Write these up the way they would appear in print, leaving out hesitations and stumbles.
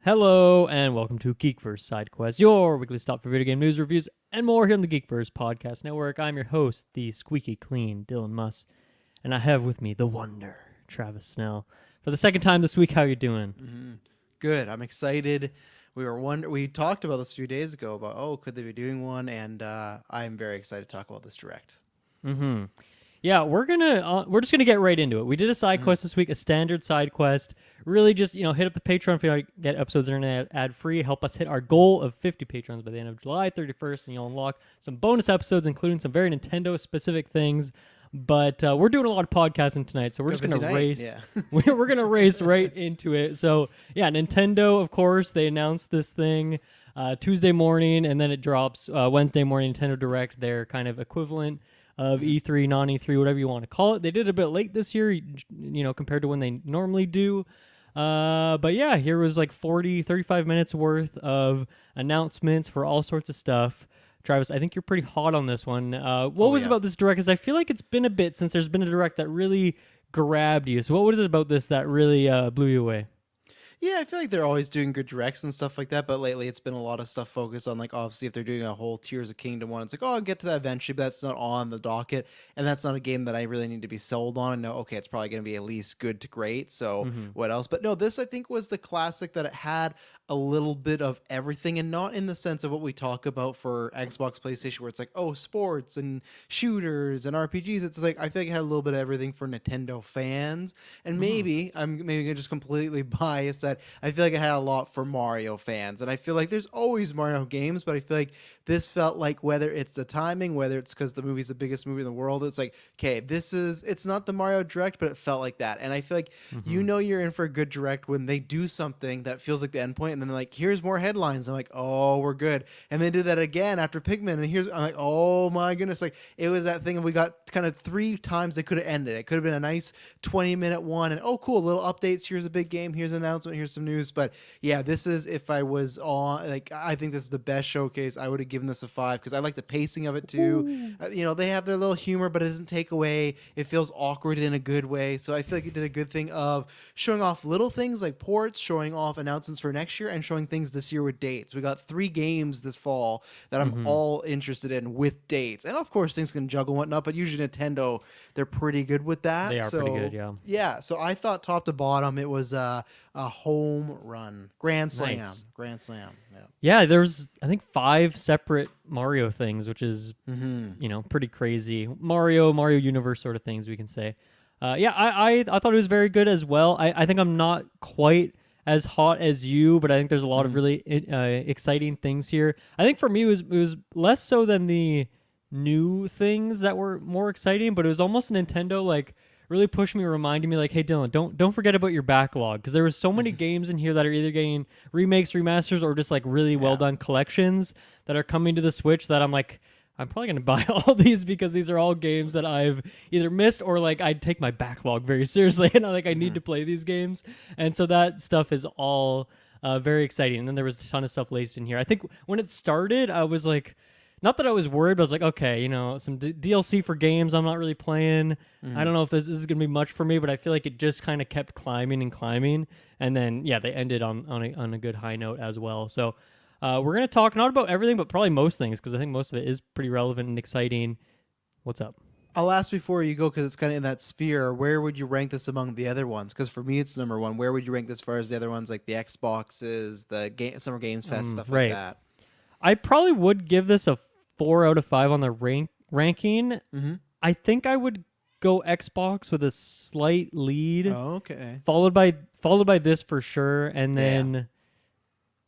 Hello and welcome to GeekVerse Sidequest, your weekly stop for video game news, reviews, and more here on the GeekVerse Podcast Network. I'm your host, the squeaky clean Dylan Muss, and I have with me the wonder, Travis Snell. For the second time this week, how you doing? Good. I'm excited. We talked about this a few days ago about could they be doing one, and I'm very excited to talk about this direct. Yeah, we're just gonna get right into it. We did a side quest this week, a standard side quest. Really, just hit up the Patreon if you want to get episodes internet ad free. Help us hit our goal of 50 patrons by the end of July 31st, and you'll unlock some bonus episodes, including some very Nintendo specific things. But we're doing a lot of podcasting tonight, so we're just gonna race. Yeah. we're gonna race right into it. So yeah, Nintendo, of course, they announced this thing Tuesday morning, and then it drops Wednesday morning. Nintendo Direct, their kind of equivalent of E3, non-E3, whatever you want to call it. They did a bit late this year, compared to when they normally do. But yeah, here was like 35 minutes worth of announcements for all sorts of stuff. Travis, I think you're pretty hot on this one. What was about this direct? Because I feel like it's been a bit since there's been a direct that really grabbed you. So what was it about this that really blew you away? Yeah, I feel like they're always doing good directs and stuff like that, but lately it's been a lot of stuff focused on, like, obviously if they're doing a whole Tears of Kingdom one, it's like, I'll get to that eventually, but that's not on the docket, and that's not a game that I really need to be sold on and know, okay, it's probably going to be at least good to great, so what else? But no, this I think was the classic that it had a little bit of everything, and not in the sense of what we talk about for Xbox, PlayStation, where it's like, sports and shooters and RPGs. It's like, I feel like it had a little bit of everything for Nintendo fans, and maybe I'm just completely biased that I feel like it had a lot for Mario fans, and I feel like there's always Mario games, but I feel like this felt like, whether it's the timing, whether it's because the movie's the biggest movie in the world, it's like, okay, it's not the Mario Direct, but it felt like that, and I feel like you're in for a good Direct when they do something that feels like the end point, and then they're like, here's more headlines. I'm like, oh, we're good. And they did that again after Pikmin, and I'm like, oh my goodness, like, it was that thing, and we got kind of 3 times they could have ended. It could have been a nice 20-minute one, and cool, little updates. Here's a big game. Here's an announcement. Here's some news. But yeah, this is, if I was on, like, I think this is the best showcase. I would have given this a 5 because I like the pacing of it too. They have their little humor, but it doesn't take away. It feels awkward in a good way. So I feel like it did a good thing of showing off little things like ports, showing off announcements for next year, and showing things this year with dates. We got 3 games this fall that I'm all interested in with dates. And of course, things can juggle and whatnot, but usually Nintendo, they're pretty good with that. They are pretty good, yeah. Yeah, so I thought top to bottom, it was a home run. Grand Slam. Nice. Grand Slam. Yeah, there's I think 5 separate Mario things, which is pretty crazy. Mario Universe sort of things, we can say. I thought it was very good as well. I think I'm not quite as hot as you, but I think there's a lot of really exciting things here. I think for me it was less so than the new things that were more exciting, but it was almost Nintendo like really pushed me, reminding me like, hey Dylan, don't forget about your backlog, because there was so many games in here that are either getting remakes, remasters, or just like really well done collections that are coming to the Switch that I'm like, I'm probably going to buy all these because these are all games that I've either missed or like I take my backlog very seriously and I need to play these games. And so that stuff is all very exciting. And then there was a ton of stuff laced in here. I think when it started, I was like, not that I was worried, but I was like, okay, some DLC for games I'm not really playing. I don't know if this is going to be much for me, but I feel like it just kind of kept climbing and climbing. And then, yeah, they ended on a good high note as well. So we're going to talk not about everything, but probably most things, because I think most of it is pretty relevant and exciting. What's up? I'll ask before you go, because it's kind of in that sphere. Where would you rank this among the other ones? Because for me, it's number 1. Where would you rank this as far as the other ones, like the Xboxes, the Summer Games Fest, stuff like that? I probably would give this a 4 out of 5 on the ranking. I think I would go Xbox with a slight lead. Oh, okay. Followed by this for sure, and then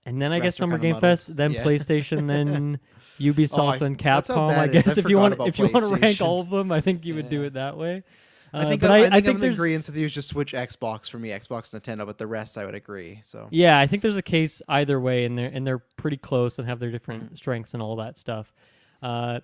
I guess Summer Game Fest, then PlayStation, then Ubisoft, and Capcom. I guess if you want to rank all of them, I think you would do it that way. I think I'm in agreement with you. Just switch Xbox for me, Xbox, Nintendo, but the rest I would agree. So yeah, I think there's a case either way, and they're pretty close and have their different strengths and all that stuff. So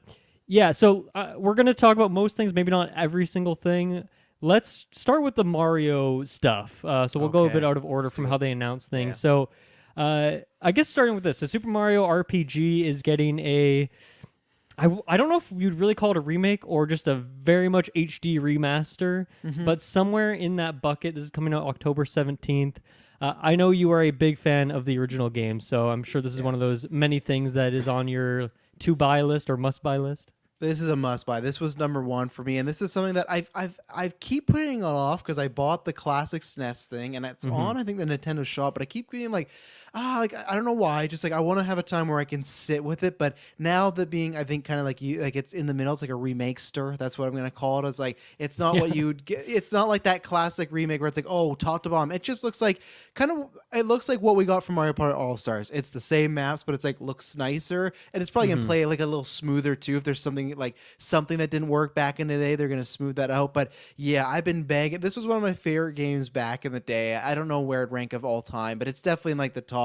we're gonna talk about most things, maybe not every single thing. Let's start with the Mario stuff. So we'll go a bit out of order from how they announce things. Yeah. So I guess starting with this, so Super Mario RPG is getting a I don't know if you'd really call it a remake or just a very much HD remaster, but somewhere in that bucket. This is coming out October 17th. I know you are a big fan of the original game, so I'm sure this is one of Yes. those many things that is on your to buy list or must buy list. This is a must buy. This was number one for me, and this is something that I keep putting it off because I bought the classic SNES thing, and it's Hmm. on I think the Nintendo Shop, but I keep being like, like I don't know why. Just like I want to have a time where I can sit with it, but now that being I think kind of like you like it's in the middle. It's like a remake stir. That's what I'm gonna call it. It's like it's not Yeah. what you'd get. It's not like that classic remake where it's like oh top to bottom. It just looks like kind of it looks like what we got from Mario Party All Stars. It's the same maps, but it's like looks nicer, and it's probably gonna Hmm. play like a little smoother too. If there's something that didn't work back in the day, they're gonna smooth that out. But yeah, I've been begging. This was one of my favorite games back in the day. I don't know where it rank of all time, but it's definitely in like the top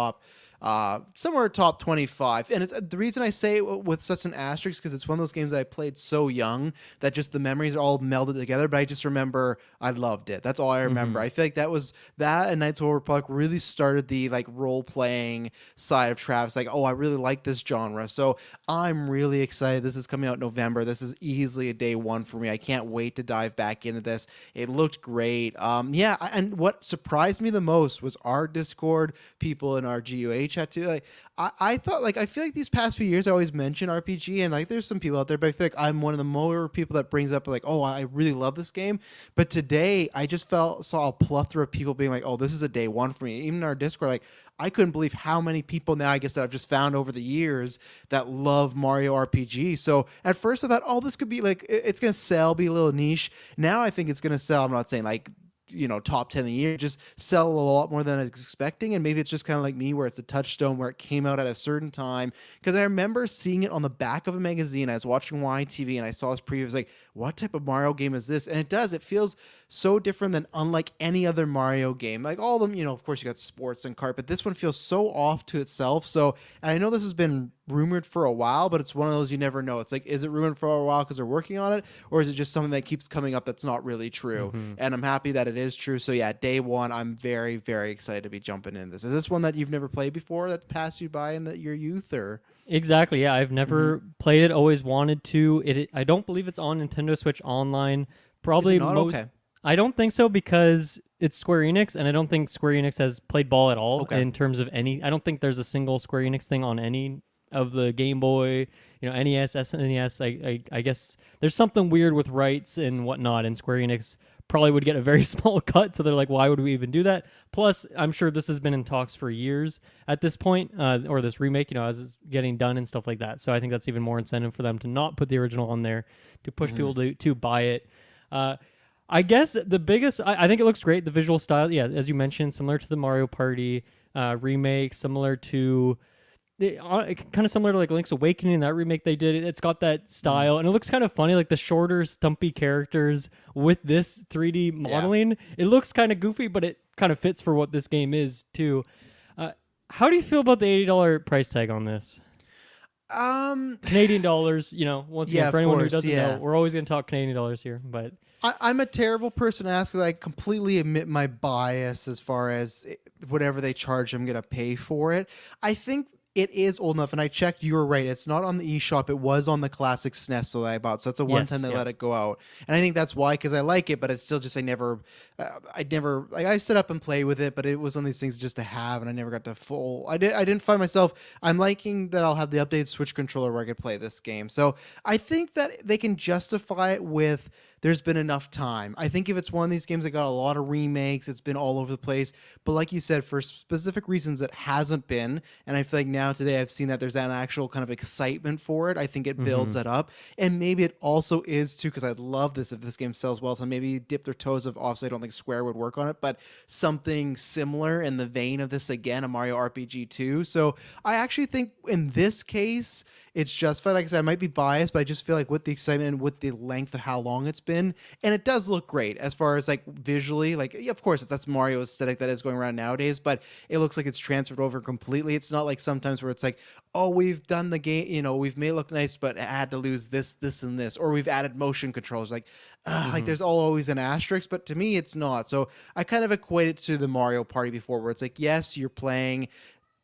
somewhere top 25. And it's the reason I say it with such an asterisk because it's one of those games that I played so young that just the memories are all melded together, but I just remember I loved it. That's all I remember. Hmm. I feel like that was that and Knights of the Old Republic really started the like role playing side of Travis, like oh I really like this genre. So I'm really excited. This is coming out November. This is easily a day one for me. I can't wait to dive back into this. It looked great. Yeah, and what surprised me the most was our Discord people in our GUA chat too. Like I thought like I feel like these past few years I always mention RPG and like there's some people out there, but I feel like I'm one of the more people that brings up like, oh, I really love this game. But today I just saw a plethora of people being like, oh, this is a day one for me. Even in our Discord, like I couldn't believe how many people now I guess that I've just found over the years that love Mario RPG. So at first I thought, oh, this could be like it's gonna sell, be a little niche. Now I think it's gonna sell. I'm not saying like top 10 a year, just sell a lot more than I was expecting. And maybe it's just kind of like me where it's a touchstone where it came out at a certain time. Because I remember seeing it on the back of a magazine. I was watching YTV and I saw this preview. I was like, what type of Mario game is this? And it feels so different than unlike any other Mario game. Like all of them, of course you got sports and kart, but this one feels so off to itself. So and I know this has been rumored for a while, but it's one of those you never know. It's like, is it rumored for a while because they're working on it, or is it just something that keeps coming up that's not really true? Hmm. And I'm happy that it is true. So yeah, day one, I'm very, very excited to be jumping in this. Is this one that you've never played before that passed you by in your youth, or? Exactly. Yeah, I've Mhm. never played it. Always wanted to. I don't believe it's on Nintendo Switch Online. Is it Probably not most. okay? I don't think so because it's Square Enix, and I don't think Square Enix has played ball at all Okay. in terms of any. I don't think there's a single Square Enix thing on any of the Game Boy, NES, SNES. I guess there's something weird with rights and whatnot, and Square Enix probably would get a very small cut. So they're like, why would we even do that? Plus, I'm sure this has been in talks for years at this point, or this remake, as it's getting done and stuff like that. So I think that's even more incentive for them to not put the original on there to push Mhm. people to buy it. I guess the biggest, I think it looks great. The visual style, yeah, as you mentioned, similar to the Mario Party remake, similar to kind of similar to like Link's Awakening, that remake they did. It's got that Mhm. style, and it looks kind of funny, like the shorter, stumpy characters with this 3D Yeah. modeling. It looks kind of goofy, but it kind of fits for what this game is too. Uh, how do you feel about the $80 price tag on this? Um. Canadian dollars, once again, Yeah, for of anyone who course. doesn't know, Yeah. we're always going to talk Canadian dollars here, but I'm a terrible person to ask because I completely admit my bias as far as whatever they charge, I'm gonna pay for it. I think it is old enough, and I checked. You were right; it's not on the eShop. It was on the classic SNES that I bought, so it's a one time yes, they yeah. let it go out, and I think that's why because I like it, but it's still just I never like I set up and play with it, but it was one of these things just to have, and I never got to full. I didn't find myself. I'm liking that I'll have the updated Switch controller where I could play this game, so I think that they can justify it with there's been enough time. I think if it's one of these games that got a lot of remakes, it's been all over the place. But like you said, for specific reasons that hasn't been, and I feel like now today I've seen that there's an actual kind of excitement for it. I think it builds Hmm. that up. And maybe it also is too, because I'd love this if this game sells well to maybe dip their toes of obviously I don't think Square would work on it, but something similar in the vein of this again, a Mario RPG 2. So I actually think in this case, it's justified. Like I said, I might be biased, but I just feel like with the excitement and with the length of how long it's been, and it does look great as far as like visually. Like, yeah, of course, that's Mario aesthetic that is going around nowadays, but it looks like it's transferred over completely. It's not like sometimes where it's like, oh, we've done the game, we've made it look nice, but it had to lose this, this, and this, or we've added motion controls. Like Hmm. there's always an asterisk, but to me, it's not. So I kind of equate it to the Mario Party before, where it's like, yes, you're playing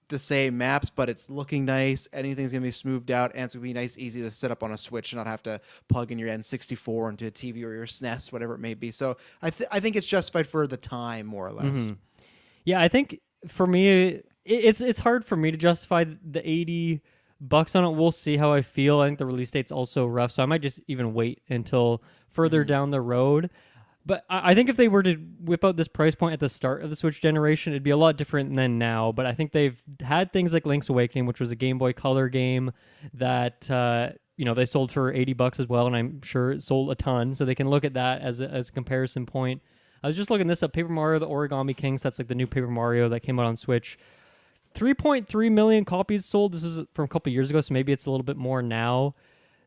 the same maps, but it's looking nice. Anything's gonna be smoothed out, and it's gonna be nice, easy to set up on a Switch, and not have to plug in your N64 into a TV or your SNES, whatever it may be. So I think it's justified for the time, more or less. Yeah, I think for me, it's hard for me to justify the $80 on it. We'll see how I feel. I think the release date's also rough, so I might just even wait until further down the road. But I think if they were to whip out this price point at the start of the Switch generation, it'd be a lot different than now. But I think they've had things like Link's Awakening, which was a Game Boy Color game that they sold for $80 as well, and I'm sure it sold a ton. So they can look at that as a comparison point. I was just looking this up. Paper Mario: The Origami King. So that's like the new Paper Mario that came out on Switch. 3.3 million copies sold. This is from a couple years ago, so maybe it's a little bit more now.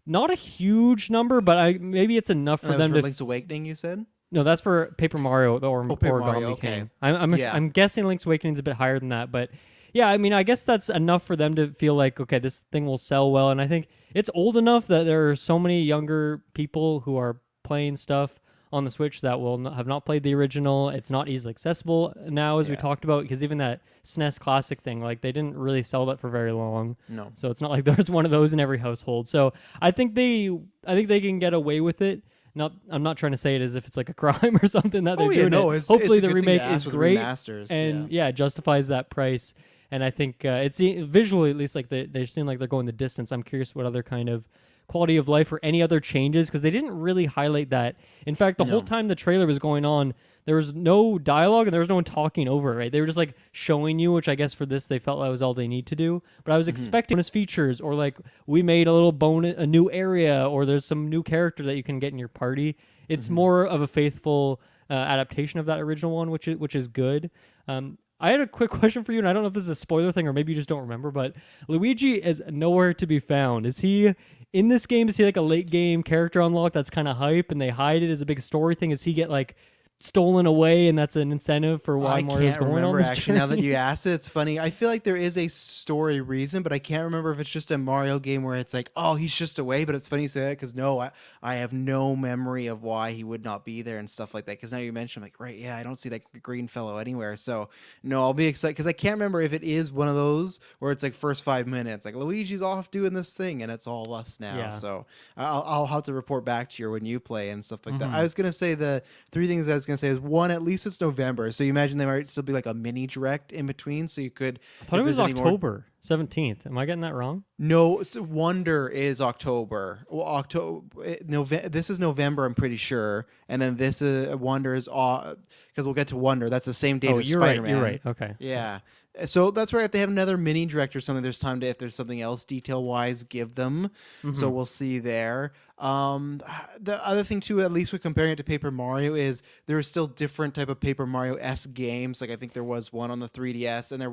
Not a huge number, but maybe it's enough for them for to. Link's Awakening, you said? No, that's for Paper Mario, the Paper Origami Mario, King. okay. I'm guessing Link's Awakening is a bit higher than that, but yeah, I mean, I guess that's enough for them to feel like, okay, this thing will sell well, and I think it's old enough that there are so many younger people who are playing stuff on the Switch that have not played the original. It's not easily accessible now, as we talked about, because even that SNES Classic thing, like they didn't really sell that for very long. No. So it's not like there's one of those in every household. So I think they can get away with it. I'm not trying to say it as if it's like a crime or something that they're doing. Hopefully the remake is great and it justifies that price. And I think it's visually, at least, like they seem like they're going the distance. I'm curious what other kind of quality of life or any other changes, because they didn't really highlight that. In fact, the whole time the trailer was going on, there was no dialogue and there was no one talking over it, right? They were just like showing you, which I guess for this they felt that was all they need to do. But I was expecting bonus features, or like we made a little a new area, or there's some new character that you can get in your party. It's more of a faithful adaptation of that original one, which is good. I had a quick question for you, and I don't know if this is a spoiler thing or maybe you just don't remember, but Luigi is nowhere to be found. Is he in this game? Is he like a late game character unlock that's kind of hype and they hide it as a big story thing? Is he get like stolen away and that's an incentive for why Mario's going on this actually journey? Now that you asked it, it's funny. I feel like there is a story reason, but I can't remember if it's just a Mario game where it's like, oh, he's just away. But it's funny you say that, because I have no memory of why he would not be there and stuff like that, because now you mentioned, I'm like, right, yeah, I don't see that green fellow anywhere. So no, I'll be excited, because I can't remember if it is one of those where it's like first 5 minutes like Luigi's off doing this thing and it's all us now. Yeah. So I'll have to report back to you when you play and stuff like that. I was gonna say the three things I was gonna say is, one, at least it's November, so you imagine there might still be like a mini direct in between, so you could. I thought it was October 17th. Am I getting that wrong? No, Wonder is October. Well, this is November, I'm pretty sure, and then this Wonder is because we'll get to Wonder. That's the same date as Spider-Man. Right, you're right. Okay. Yeah. So that's where if they have another mini direct or something, there's time to, if there's something else detail wise, give them. So we'll see there. The other thing too, at least with comparing it to Paper Mario, is there are still different type of Paper Mario-esque games. Like I think there was one on the 3DS, and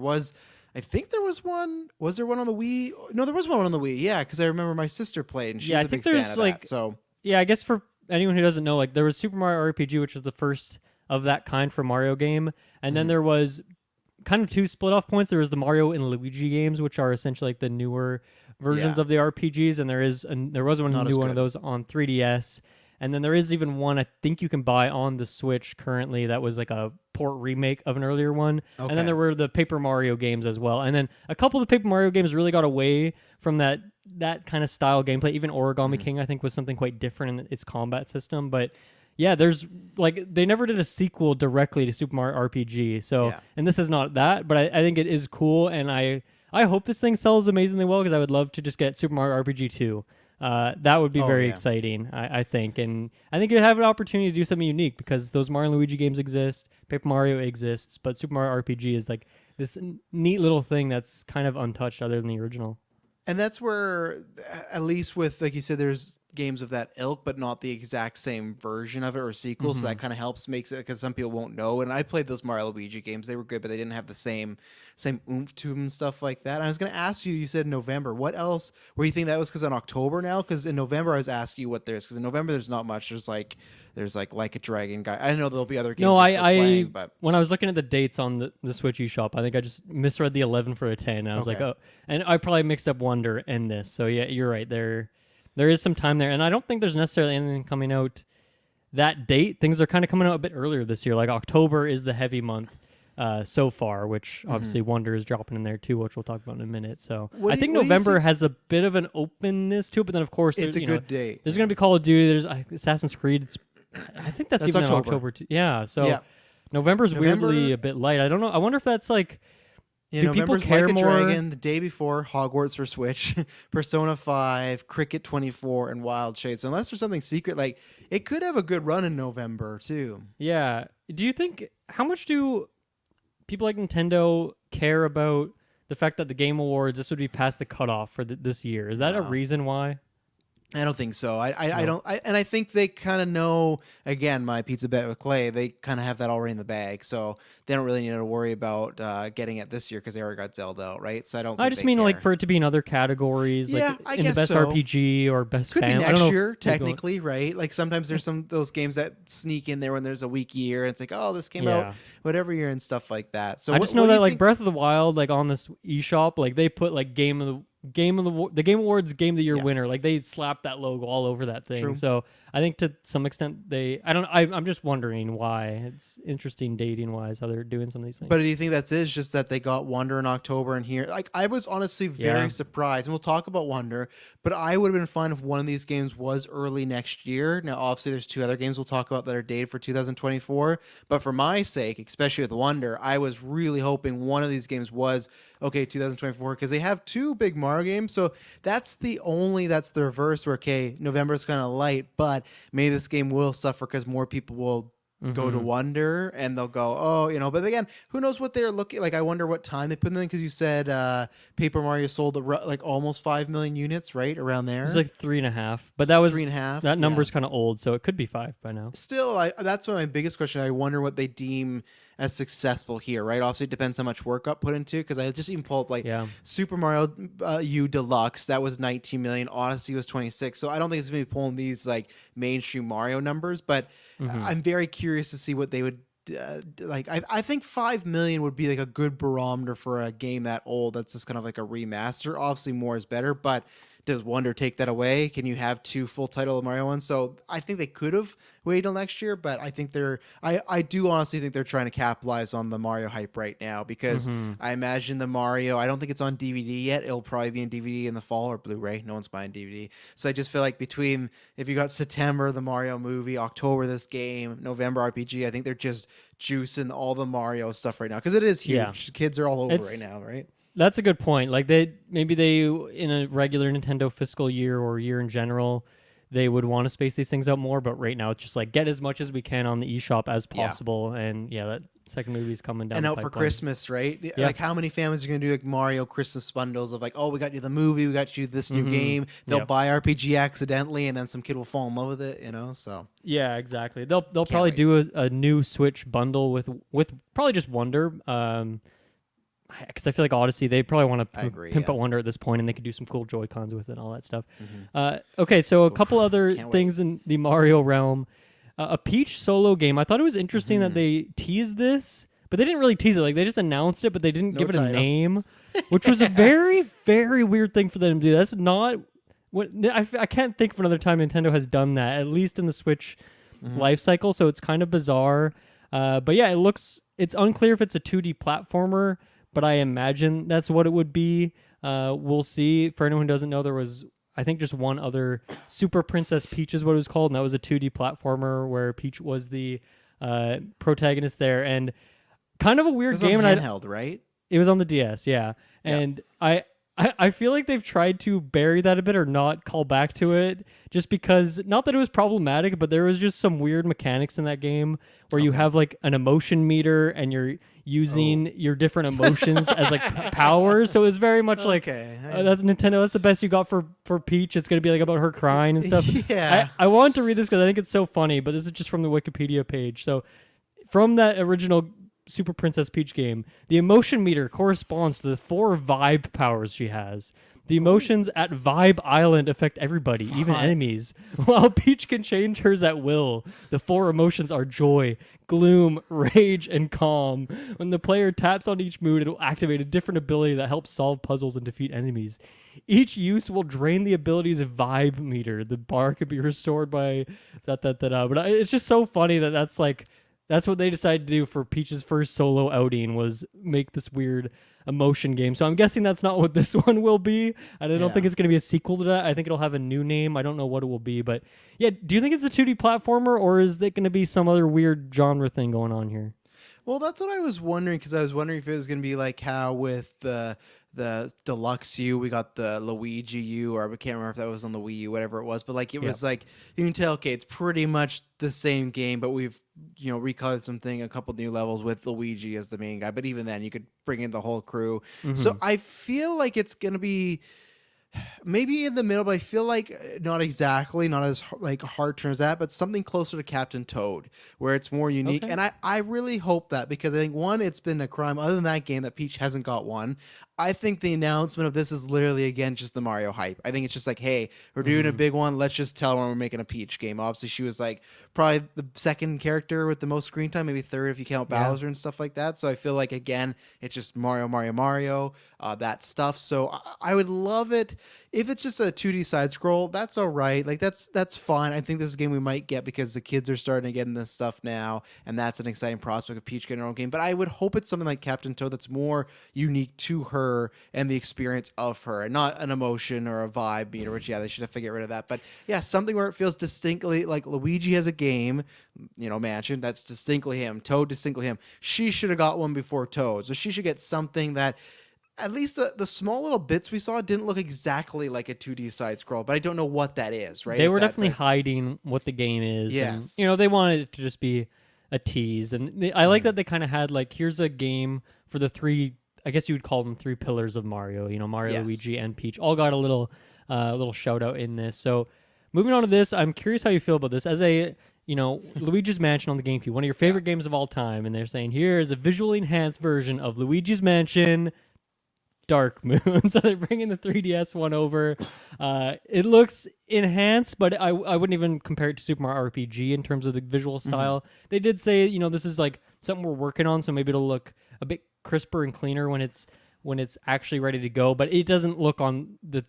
I think there was one. Was there one on the Wii? No, there was one on the Wii. Yeah, because I remember my sister played, and she was a big fan of that. So yeah, I guess for anyone who doesn't know, like there was Super Mario RPG, which was the first of that kind for Mario game, and then there was kind of two split off points. There was the Mario and Luigi games, which are essentially like the newer versions of the RPGs, and there was one new one of those on 3DS, and then there is even one I think you can buy on the Switch currently that was like a port remake of an earlier one. And then there were the Paper Mario games as well, and then a couple of the Paper Mario games really got away from that kind of style gameplay. Even Origami King I think was something quite different in its combat system, but yeah, there's like they never did a sequel directly to Super Mario RPG. So, and this is not that, but I think it is cool, and I hope this thing sells amazingly well, because I would love to just get Super Mario RPG 2. That would be very exciting, I think, and I think you'd have an opportunity to do something unique, because those Mario and Luigi games exist, Paper Mario exists, but Super Mario RPG is like this neat little thing that's kind of untouched other than the original. And that's where, at least with, like you said, there's games of that ilk, but not the exact same version of it or sequel. So that kind of makes it, because some people won't know. And I played those Mario Luigi games; they were good, but they didn't have the same oomph to them and stuff like that. And I was going to ask you. You said November. What else? Were you think that was because in October now? Because in November I was asking you what there's. Because in November there's not much. There's like a Dragon guy. I know there'll be other games. No, playing, but when I was looking at the dates on the Switch eShop, I think I just misread the 11 for a 10. I was like, oh, and I probably mixed up Wonder and this. So yeah, you're right. There is some time there, and I don't think there's necessarily anything coming out that date. Things are kind of coming out a bit earlier this year. Like October is the heavy month. so far, which obviously Wonder is dropping in there too, which we'll talk about in a minute. So I think what do you November think? has a bit of an openness to it, but then of course It's a good date. there's going to be Call of Duty, there's Assassin's Creed. I think that's even in October. October too. Yeah, so Yeah. November's November- weirdly a bit light. I don't know. I wonder if that's like Yeah, do people November's care Like a more? Dragon, the day before Hogwarts for Switch, Persona 5, Cricket 24, and Wild Shade. So unless there's something secret, like it could have a good run in November too. Yeah. Do you think how much do people like Nintendo care about the fact that the Game Awards this would be past the cutoff for this year? Is that a No. reason why? I don't think so. I No. don't. And I think they kind of know. Again, my pizza bet with Clay. They kind of have that already in the bag, so they don't really need to worry about getting it this year because they already got Zelda out, right? So I don't. I think just they mean like care. for it to be in other categories, Yeah, like I in the guess best so. RPG or best Could be fan. I don't next know if year, they go- technically, right? Like sometimes there's some those games that sneak in there when there's a weak year. And it's like, oh, this came Yeah. out whatever year and stuff like that. So I just know what do that you like think- Breath of the Wild, like on this eShop, like they put like Game of the Game Awards Game of the Year Yeah. winner, like they slapped that logo all over that thing. True. So I think to some extent I'm just wondering why. It's interesting dating wise how they're doing some of these things. But do you think that's it? It's just that they got Wonder in October and here? Like I was honestly very Yeah. surprised, and we'll talk about Wonder. But I would have been fine if one of these games was early next year. Now, obviously, there's two other games we'll talk about that are dated for 2024. But for my sake, especially with Wonder, I was really hoping one of these games was okay 2024 because they have two big Mario games. So that's the reverse where okay November's kind of light, but maybe this game will suffer because more people will go to Wonder and they'll go, oh, but again, who knows what they're looking like. I wonder what time they put them in because you said Paper Mario sold like almost 5 million units, right? Around there. It was like 3.5, but that was 3.5. that yeah. number's kind of old, so it could be 5 by now. Still, that's my biggest question. I wonder what they deem as successful here, right? Obviously, it depends how much work got put into because I just even pulled like Yeah. Super Mario U Deluxe, that was 19 million. Odyssey was 26. So I don't think it's going to be pulling these like mainstream Mario numbers, but I'm very curious to see what they would like. I think 5 million would be like a good barometer for a game that old. That's just kind of like a remaster. Obviously, more is better, but does Wonder take that away? Can you have two full title of Mario ones? So I think they could have waited till next year, but I think I do honestly think they're trying to capitalize on the Mario hype right now because I imagine the Mario, I don't think it's on DVD yet. It'll probably be in DVD in the fall or Blu-ray. No one's buying DVD. So I just feel like between, if you got September, the Mario movie, October, this game, November RPG, I think they're just juicing all the Mario stuff right now because it is huge. Yeah. Kids are all over It's- right now, right? That's a good point. Like maybe they in a regular Nintendo fiscal year or year in general, they would want to space these things out more. But right now, it's just like get as much as we can on the eShop as Yeah. possible. And yeah, that second movie's coming down. And the out for pipeline. Christmas, right? Yeah. Like how many families are going to do like Mario Christmas bundles of like, oh, we got you the movie, we got you this new game. They'll Yep. buy RPG accidentally, and then some kid will fall in love with it, So Yeah, exactly. They'll probably wait. do a new Switch bundle with probably just Wonder. Because I feel like Odyssey, they probably want to agree, pimp yeah. out Wonder at this point, and they could do some cool Joy-Cons with it and all that stuff. Okay, so a couple other can't things in the Mario realm. A Peach solo game. I thought it was interesting that they teased this, but they didn't really tease it. Like, they just announced it, but they didn't No give it a title. name, which was a very, very weird thing for them to do. That's not what I can't think of another time Nintendo has done that, at least in the Switch life cycle, so it's kind of bizarre. But yeah, it's unclear if it's a 2D platformer, but I imagine that's what it would be. We'll see. For anyone who doesn't know, there was, I think, just one other Super Princess Peach is what it was called, and that was a 2D platformer where Peach was the protagonist there. And kind of a weird it's game. on And handheld, right? it was on the DS, yeah. And I feel like they've tried to bury that a bit or not call back to it just because, not that it was problematic, but there was just some weird mechanics in that game where you have like an emotion meter and you're using your different emotions as like powers. So it was very much like, Okay. that's Nintendo, that's the best you got for Peach. It's going to be like about her crying and stuff. Yeah. I wanted to read this because I think it's so funny, but this is just from the Wikipedia page. So from that original Super Princess Peach game, the emotion meter corresponds to the 4 vibe powers she has. The emotions at Vibe Island affect everybody, even enemies. While Peach can change hers at will, the 4 emotions are joy, gloom, rage, and calm. When the player taps on each mood, it will activate a different ability that helps solve puzzles and defeat enemies. Each use will drain the ability's vibe meter. The bar could be restored by But it's just so funny that that's like That's what they decided to do for Peach's first solo outing, was make this weird emotion game. So I'm guessing that's not what this one will be. And I don't think Yeah. it's going to be a sequel to that. I think it'll have a new name. I don't know what it will be, but yeah, do you think it's a 2D platformer, or is it going to be some other weird genre thing going on here? Well, that's what I was wondering, because I was wondering if it was going to be like how with the deluxe U, we got the Luigi U, or I can't remember if that was on the Wii U, whatever it was. But like it Yep. was like you can tell, okay, it's pretty much the same game, but we've recolored something, a couple new levels with Luigi as the main guy. But even then, you could bring in the whole crew. Hmm. So I feel like it's gonna be maybe in the middle, but I feel like not exactly, not as like hard turn as that, but something closer to Captain Toad, where it's more unique. Okay. And I really hope that, because I think one, it's been a crime other than that game that Peach hasn't got one. I think the announcement of this is literally again just the Mario hype. I think it's just like, hey, we're doing a Hmm. big one. Let's just tell when we're making a Peach game. Obviously, she was like probably the second character with the most screen time, maybe third if you count Yeah. Bowser and stuff like that. So I feel like again, it's just Mario, Mario, Mario, that stuff. So I would love it if it's just a 2D side scroll. That's all right. Like that's fine. I think this is a game we might get because the kids are starting to get into this stuff now, and that's an exciting prospect of Peach getting her own game. But I would hope it's something like Captain Toad that's more unique to her and the experience of her, and not an emotion or a vibe meter, which yeah, they should have to get rid of that. But yeah, something where it feels distinctly like Luigi has a game, Mansion, that's distinctly him. Toad, distinctly him. She should have got one before Toad, so she should get something that at least the small little bits we saw didn't look exactly like a 2D side scroll, but I don't know what that is, right? They If were that's definitely a hiding what the game is, and yes. they wanted it to just be a tease. And I like that they kind of had like, here's a game for the three, I guess you would call them three pillars of Mario. Mario, Yes. Luigi, and Peach all got a little shout out in this. So moving on to this, I'm curious how you feel about this as a Luigi's Mansion on the GameCube, one of your favorite games of all time, and they're saying here is a visually enhanced version of Luigi's Mansion Dark Moon. So they're bringing the 3DS one over. It looks enhanced, but I wouldn't even compare it to Super Mario RPG in terms of the visual style. They did say, this is like something we're working on, so maybe it'll look a bit crisper and cleaner when it's actually ready to go. But it doesn't look on the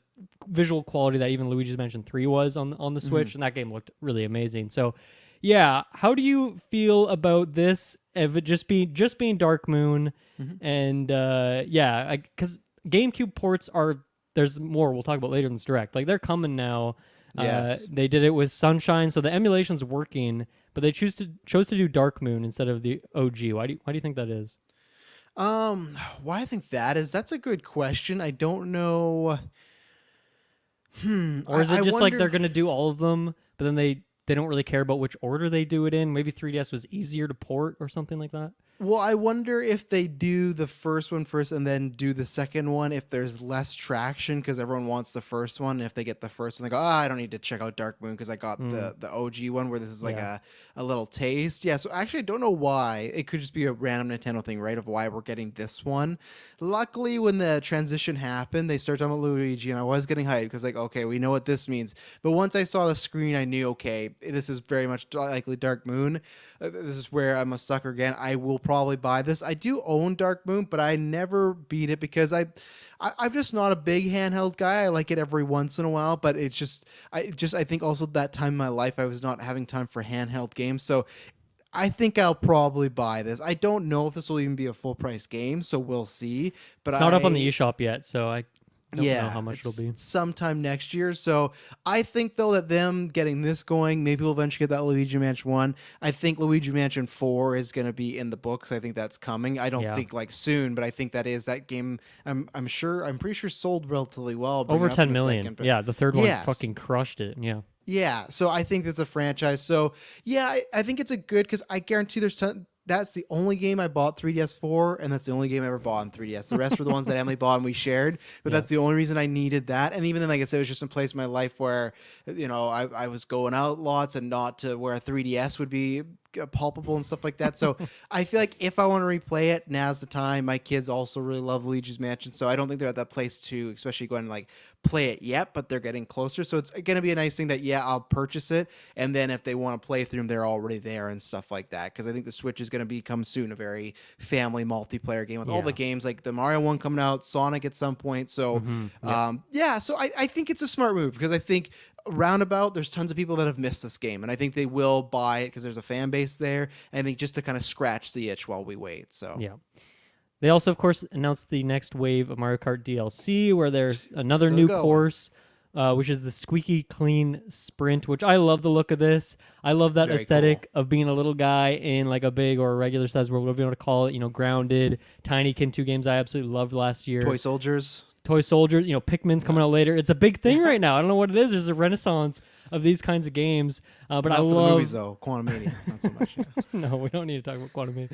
visual quality that even Luigi's Mansion 3 was on the Switch, and that game looked really amazing. So yeah, how do you feel about this? If it just being Dark Moon, and yeah, because GameCube ports there's more we'll talk about later in this direct. Like they're coming now. Yes. They did it with Sunshine, so the emulation's working, but they chose to do Dark Moon instead of the OG. Why do you think that is? Why I think that's a good question. I don't know. Or is I it just like wonder. they're gonna do all of them, but then they don't really care about which order they do it in? Maybe 3DS was easier to port or something like that. Well, I wonder if they do the first one first and then do the second one, if there's less traction because everyone wants the first one. If they get the first one, they go, I don't need to check out Dark Moon because I got the OG one, where this is like Yeah. a little taste. Yeah, so actually, I don't know why. It could just be a random Nintendo thing, right, of why we're getting this one. Luckily, when the transition happened, they started talking about Luigi, and I was getting hyped because, like, okay, we know what this means. But once I saw the screen, I knew, okay, this is very much likely Dark Moon. This is where I'm a sucker again. I will probably buy this. I do own Dark Moon, but I never beat it because I'm just not a big handheld guy. I like it every once in a while, but it's just I think also that time in my life I was not having time for handheld games. So I think I'll probably buy this. I don't know if this will even be a full price game, so we'll see. But It's not up on the eShop yet, so I don't know how much it'll it's be. sometime next year. So I think though that them getting this going, maybe we'll eventually get that Luigi Mansion 1. I think Luigi Mansion 4 is going to be in the books. I think that's coming. I don't Yeah. think like soon, but I think that game. I'm pretty sure sold relatively well. I'll bring Over it up 10 in a million. second, but Yeah, the third one yes. fucking crushed it. Yeah. Yeah, so I think it's a franchise. So yeah, I think it's a good, because I guarantee that's the only game I bought 3DS for, and that's the only game I ever bought on 3DS. The rest were the ones that Emily bought and we shared, but Yeah. that's the only reason I needed that. And even then, like I said, it was just a place in my life where, I was going out lots and not to where a 3DS would be palpable and stuff like that. So I feel like if I want to replay it, now's the time. My kids also really love Luigi's Mansion, so I don't think they're at that place to especially go and like play it yet, but they're getting closer. So it's going to be a nice thing that, yeah, I'll purchase it. And then if they want to play through them, they're already there and stuff like that. Because I think the Switch is going to become soon a very family multiplayer game with all Yeah. the games, like the Mario one coming out, Sonic at some point. So, Yeah. yeah, so I think it's a smart move, because I think roundabout, there's tons of people that have missed this game, and I think they will buy it because there's a fan base there. And I think just to kind of scratch the itch while we wait. So Yeah. They also, of course, announced the next wave of Mario Kart DLC, where there's another Still new going. course, which is the Squeaky Clean Sprint, which I love the look of this. I love that Very aesthetic of being a little guy in like a big or a regular size world, whatever you want to call it, grounded, tiny kin 2 games I absolutely loved last year. Toy Soldiers. Toy Soldier, Pikmin's coming out later. It's a big thing right now. I don't know what it is. There's a renaissance of these kinds of games. But Not I for love the movies though. Quantumania, not so much. Yeah. No, we don't need to talk about Quantum.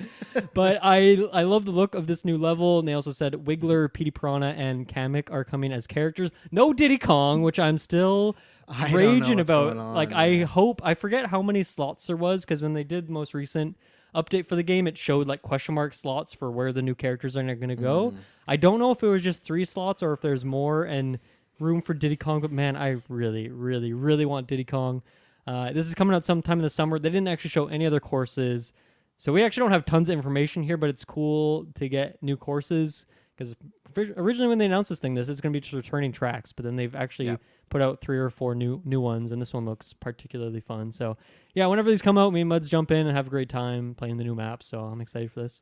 But I love the look of this new level, and they also said Wiggler, Petey Piranha, and Kamek are coming as characters. No Diddy Kong, which I'm still I don't know raging what's about. going on, Like, I forget how many slots there was, because when they did the most recent update for the game, it showed like question mark slots for where the new characters are going to go. I don't know if it was just 3 slots or if there's more and room for Diddy Kong, but man, I really, really, really want Diddy Kong. This is coming out sometime in the summer. They didn't actually show any other courses, so we actually don't have tons of information here, but it's cool to get new courses, because originally when they announced this thing, it's going to be just returning tracks, but then they've actually put out 3 or 4 new ones, and this one looks particularly fun. So yeah, whenever these come out, me and Muds jump in and have a great time playing the new map, so I'm excited for this.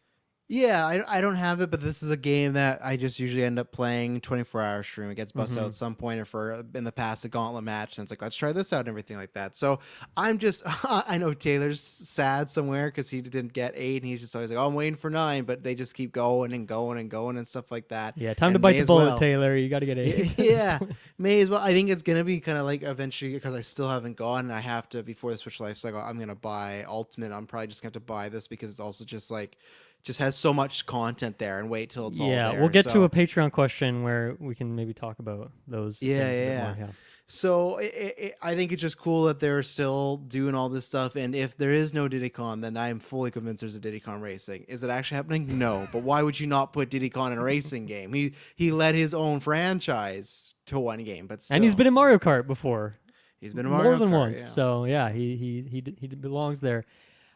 Yeah, I don't have it, but this is a game that I just usually end up playing 24-hour stream. It gets busted out at some point, or for in the past a gauntlet match, and it's like, let's try this out and everything like that. So I'm just, I know Taylor's sad somewhere because he didn't get 8, and he's just always like, oh, I'm waiting for 9, but they just keep going and going and going and stuff like that. Yeah, time and to bite the bullet, well. Taylor. You got to get 8. Yeah, may as well. I think it's gonna be kind of like eventually, because I still haven't gone, and I have to, before the Switch life cycle, I'm gonna buy Ultimate. I'm probably just gonna have to buy this because it's also just like, just has so much content there, and wait till it's all there. Yeah, we'll get to a Patreon question where we can maybe talk about those things a bit more. Yeah. So I think it's just cool that they're still doing all this stuff. And if there is no Diddy Kong, then I'm fully convinced there's a Diddy Kong Racing. Is it actually happening? No. But why would you not put Diddy Kong in a racing game? He led his own franchise to one game, but still. And he's been in Mario Kart before. He's been in Mario more than Kart, once. yeah. So yeah, he belongs there.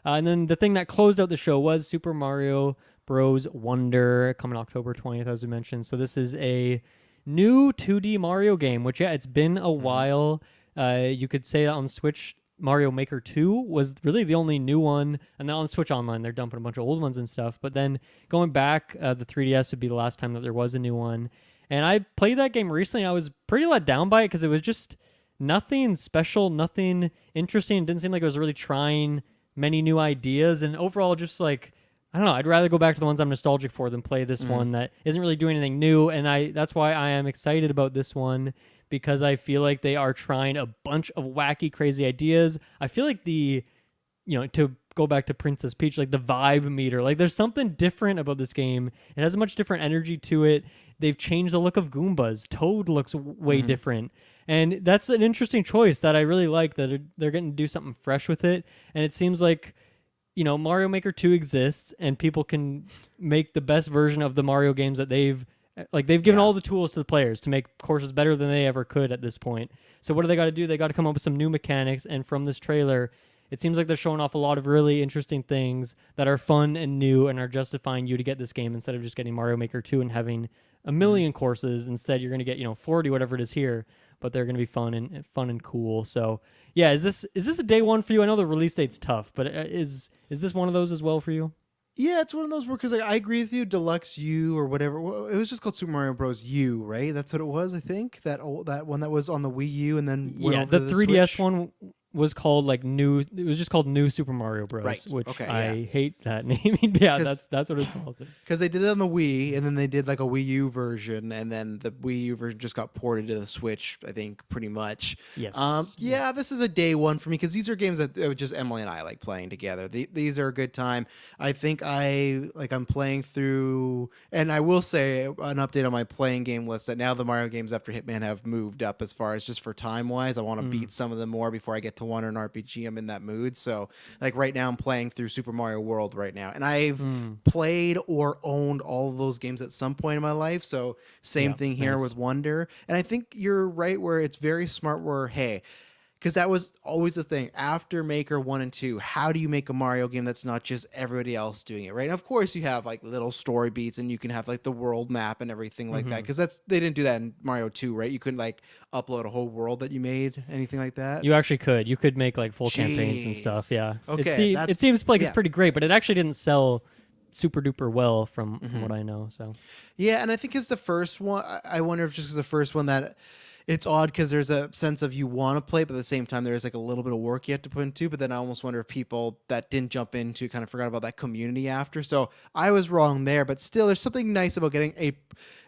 And then the thing that closed out the show was Super Mario Bros. Wonder, coming October 20th, as we mentioned. So this is a new 2D Mario game, which, yeah, it's been a while. You could say that on Switch, Mario Maker 2 was really the only new one. And then on Switch Online, they're dumping a bunch of old ones and stuff. But then going back, the 3DS would be the last time that there was a new one. And I played that game recently. I was pretty let down by it because it was just nothing special, nothing interesting. It didn't seem like it was really trying many new ideas. And overall, just like, I don't know, I'd rather go back to the ones I'm nostalgic for than play this one that isn't really doing anything new. And that's why I am excited about this one, because I feel like they are trying a bunch of wacky, crazy ideas. I feel like to go back to Princess Peach, like the vibe meter, like there's something different about this game. It has a much different energy to it. They've changed the look of Goombas. Toad looks way different. And that's an interesting choice that I really like, that they're getting to do something fresh with it. And it seems like, Mario Maker 2 exists, and people can make the best version of the Mario games that they've given all the tools to the players to make courses better than they ever could at this point. So what do they got to do? They got to come up with some new mechanics. And from this trailer, it seems like they're showing off a lot of really interesting things that are fun and new and are justifying you to get this game instead of just getting Mario Maker 2 and having a million courses. Instead, you're going to get 40, whatever it is here, but they're going to be fun and cool. So yeah, is this a day one for you? I know the release date's tough, but is this one of those as well for you? Yeah, it's one of those where, because I agree with you, Deluxe U or whatever. It was just called Super Mario Bros. U, right? That's what it was, I think. That one that was on the Wii U and then went over the to 3DS Switch. one was called new. It was just called New Super Mario Bros. Right. Which Okay, I hate that naming. Yeah, that's what it's called. Because they did it on the Wii, and then they did like a Wii U version, and then the Wii U version just got ported to the Switch, I think, pretty much. Yes. Yeah, this is a day one for me, because these are games that just Emily and I like playing together. These are a good time. I think I'm playing through, and I will say an update on my playing game list, that now the Mario games after Hitman have moved up as far as just for time wise. I want to beat some of them more before I get to one or an RPG. I'm in that mood. So like right now I'm playing through Super Mario World right now, and I've played or owned all of those games at some point in my life. So same thing here with Wonder. And I think you're right where it's very smart where, hey, because that was always the thing after Maker 1 and 2. How do you make a Mario game that's not just everybody else doing it, right? And of course, you have like little story beats, and you can have like the world map and everything like that, because they didn't do that in Mario 2, right? You couldn't like upload a whole world that you made, anything like that. You actually could. You could make like full campaigns and stuff. Jeez. Yeah. Okay, It seems like it's yeah. pretty great, but it actually didn't sell super duper well from what I know. So Yeah, and I think it's the first one. I wonder if just 'cause the first one that it's odd because there's a sense of you want to play, but at the same time there is like a little bit of work you have to put into. But then I almost wonder if people that didn't jump into kind of forgot about that community after. So I was wrong there, but still, there's something nice about getting a.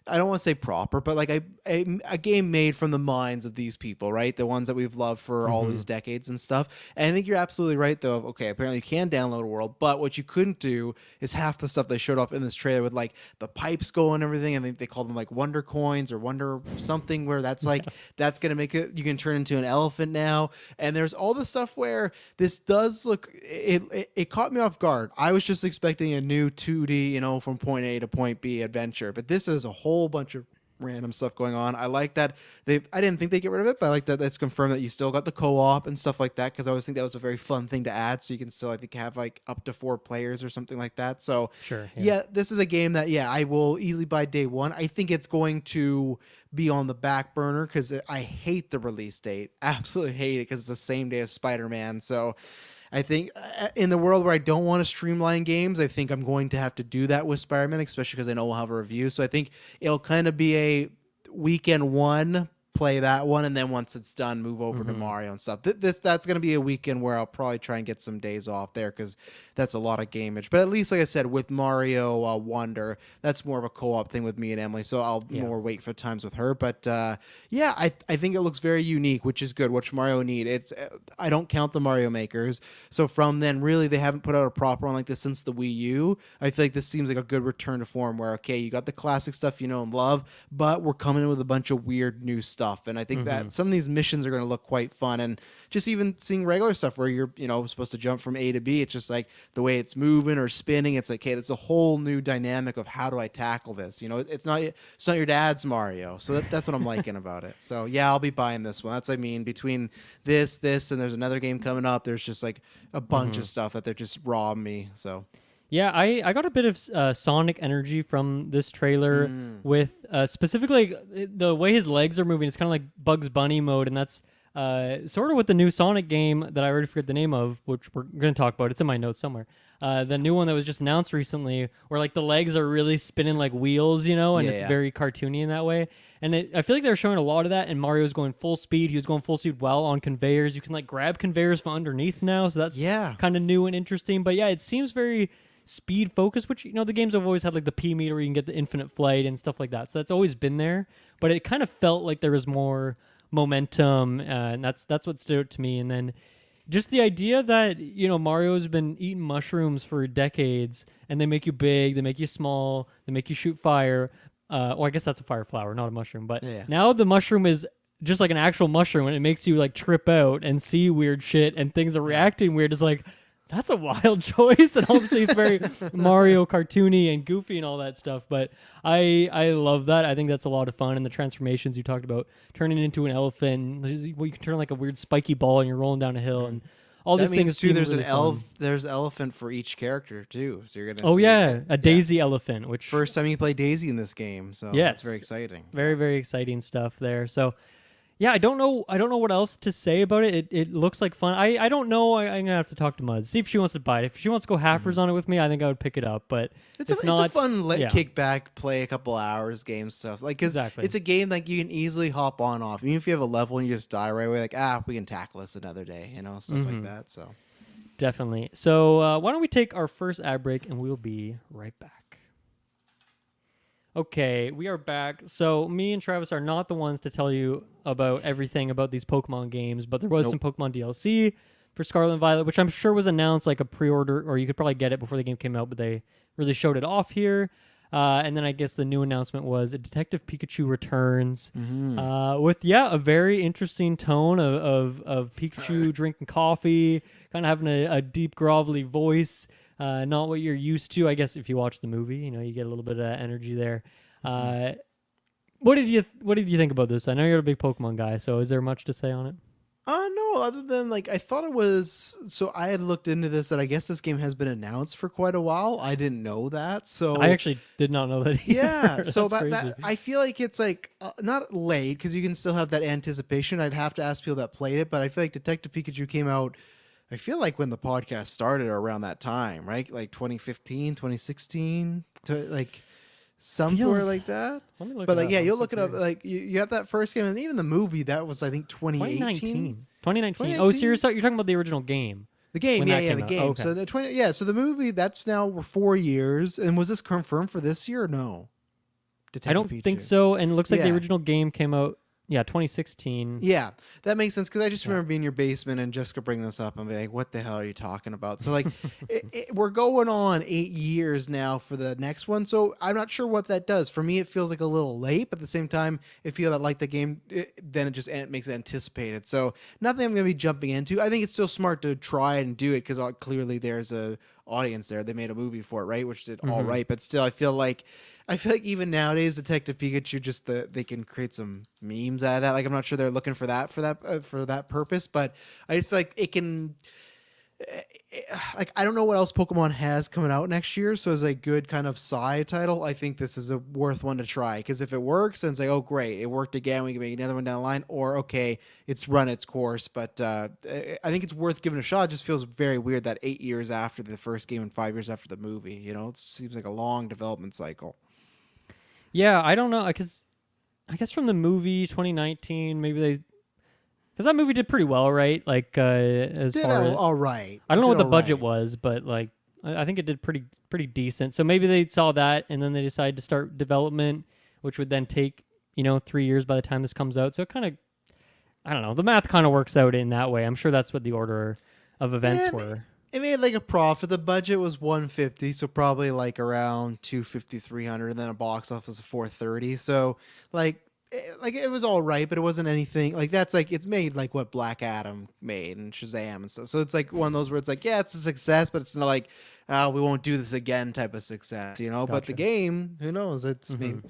I don't want to say proper, but like a game made from the minds of these people, right? The ones that we've loved for all these decades and stuff. And I think you're absolutely right, though. Okay, apparently you can download a world, but what you couldn't do is half the stuff they showed off in this trailer with like the pipes going and everything. And they call them like Wonder Coins or Wonder something, where that's like that's gonna make it. You can turn into an elephant now. And there's all the stuff where this does look. It caught me off guard. I was just expecting a new 2D, from point A to point B adventure, but this is a whole bunch of random stuff going on. I like that I didn't think they'd get rid of it, but I like that that's confirmed that you still got the co-op and stuff like that, because I always think that was a very fun thing to add, so you can still, I think, have like up to 4 players or something like that. So sure. yeah, this is a game that I will easily buy day one. I think it's going to be on the back burner because I hate the release date. Absolutely hate it because it's the same day as Spider-Man. So I think in the world where I don't want to streamline games, I think I'm going to have to do that with Spider-Man, especially because I know we'll have a review. So I think it'll kind of be a weekend one, play that one, and then once it's done, move over to Mario and stuff. That's going to be a weekend where I'll probably try and get some days off there, because that's a lot of gameage. But at least, like I said, with Mario Wonder, that's more of a co-op thing with me and Emily, so I'll more wait for times with her. But I think it looks very unique, which is good. Which Mario need? It's I don't count the Mario makers, so from then really they haven't put out a proper one like this since the Wii U. I feel like this seems like a good return to form, where okay, you got the classic stuff you know and love, but we're coming in with a bunch of weird new stuff. And I think that some of these missions are going to look quite fun. And just even seeing regular stuff where you're supposed to jump from A to B, it's just like the way it's moving or spinning, it's like, okay, that's a whole new dynamic of how do I tackle this. It's not your dad's Mario. So that's what I'm liking about it. So yeah, I'll be buying this one. That's, between this and there's another game coming up, there's just like a bunch of stuff that they're just robbing me. So yeah, I got a bit of Sonic energy from this trailer with specifically the way his legs are moving. It's kind of like Bugs Bunny mode, and that's sort of with the new Sonic game that I already forget the name of, which we're going to talk about. It's in my notes somewhere. The new one that was just announced recently, where like the legs are really spinning like wheels, and it's very cartoony in that way. And I feel like they're showing a lot of that, and Mario's going full speed. He was going full speed while on conveyors. You can like grab conveyors from underneath now, so that's kind of new and interesting. But yeah, it seems very speed focused, which the games have always had, like the P meter where you can get the infinite flight and stuff like that, so that's always been there, but it kind of felt like there was more momentum, and that's what stood out to me. And then just the idea that Mario's been eating mushrooms for decades, and they make you big, they make you small, they make you shoot fire, or I guess that's a fire flower, not a mushroom, but now the mushroom is just like an actual mushroom, and it makes you like trip out and see weird shit, and things are reacting weird. It's like, that's a wild choice, and obviously it's very Mario cartoony and goofy and all that stuff, but I love that. I think that's a lot of fun, and the transformations you talked about, turning into an elephant, you can turn like a weird spiky ball and you're rolling down a hill, and all these things too. There's really there's elephant for each character too, so you're gonna a Daisy elephant, which first time you play Daisy in this game, so that's very exciting. Very, very exciting stuff there. So yeah, I don't know what else to say about it. It looks like fun. I don't know. I'm gonna have to talk to Mud, see if she wants to buy it. If she wants to go halfers on it with me, I think I would pick it up. But it's a fun kick back, play a couple hours, game stuff. Like, cause it's a game like you can easily hop on off. Even if you have a level and you just die right away, like we can tackle this another day, stuff like that. So definitely. So why don't we take our first ad break, and we'll be right back. Okay, we are back. So me and Travis are not the ones to tell you about everything about these Pokemon games, but there was some Pokemon DLC for Scarlet and Violet, which I'm sure was announced like a pre-order, or you could probably get it before the game came out, but they really showed it off here. And then I guess the new announcement was a Detective Pikachu returns with, a very interesting tone of Pikachu drinking coffee, kind of having a deep, grovelly voice. Not what you're used to. I guess if you watch the movie, you get a little bit of energy there. What did you think about this? I know you're a big Pokemon guy, so is there much to say on it? No, other than like I thought it was. So I had looked into this, that I guess this game has been announced for quite a while. I didn't know that. I So actually did not know that yeah, either. so That's that crazy. that I feel like it's like not late because you can still have that anticipation. I'd have to ask people that played it, but I feel like Detective Pikachu came out. I feel like when the podcast started or around that time, right? Like 2015, 2016, to like somewhere Feels. like that. Let me look But it like, up. yeah, I'm you'll so look it up. curious. Like you have that first game, and even the movie that was I think 2018, 2019. 2019. Oh, so 2019. you're talking about the original game The game, when yeah, that yeah, came the out. Oh, game. okay. So the 20, yeah, so the movie that's now 4 years. And was this confirmed for this year or no? I Detective don't think Pikachu. so. And it looks like the Yeah. original game came out, yeah, 2016. Yeah, that makes sense because I just Yeah. remember being in your basement and Jessica bring this up and be like, "What the hell are you talking about?" So like, we're going on 8 years now for the next one. So I'm not sure what that does for me. It feels like a little late, but at the same time, if you that like the game, then it just makes it anticipated. So nothing I'm going to be jumping into. I think it's still smart to try and do it because clearly there's a audience there. They made a movie for it, right? Which did all Hmm. right, but still, I feel like even nowadays, Detective Pikachu they can create some memes out of that. Like I'm not sure they're looking for that purpose, but I just feel like it can. Like I don't know what else Pokemon has coming out next year, so as a good kind of side title, I think this is a worth one to try. Because if it works, then it's like, oh great, it worked again. We can make another one down the line, or okay, it's run its course. But I think it's worth giving a shot. It just feels very weird that 8 years after the first game and 5 years after the movie. It seems like a long development cycle. Yeah, I don't know because I guess from the movie 2019, maybe they because that movie did pretty well, right? Like as Did far as all right. I don't It know did what the all budget right. was, but like I think it did pretty decent. So maybe they saw that and then they decided to start development, which would then take 3 years by the time this comes out. So it kind of I don't know. The math kind of works out in that way. I'm sure that's what the order of events Yeah, were. it made like a profit. The budget was 150, so probably like around 250, 300, and then a box office of 430. So like it was all right, but it wasn't anything like that's like it's made like what Black Adam made and Shazam and stuff. So it's like one of those where it's like, yeah, it's a success, but it's not like we won't do this again type of success. But the Gotcha. game, who knows? It's Hmm.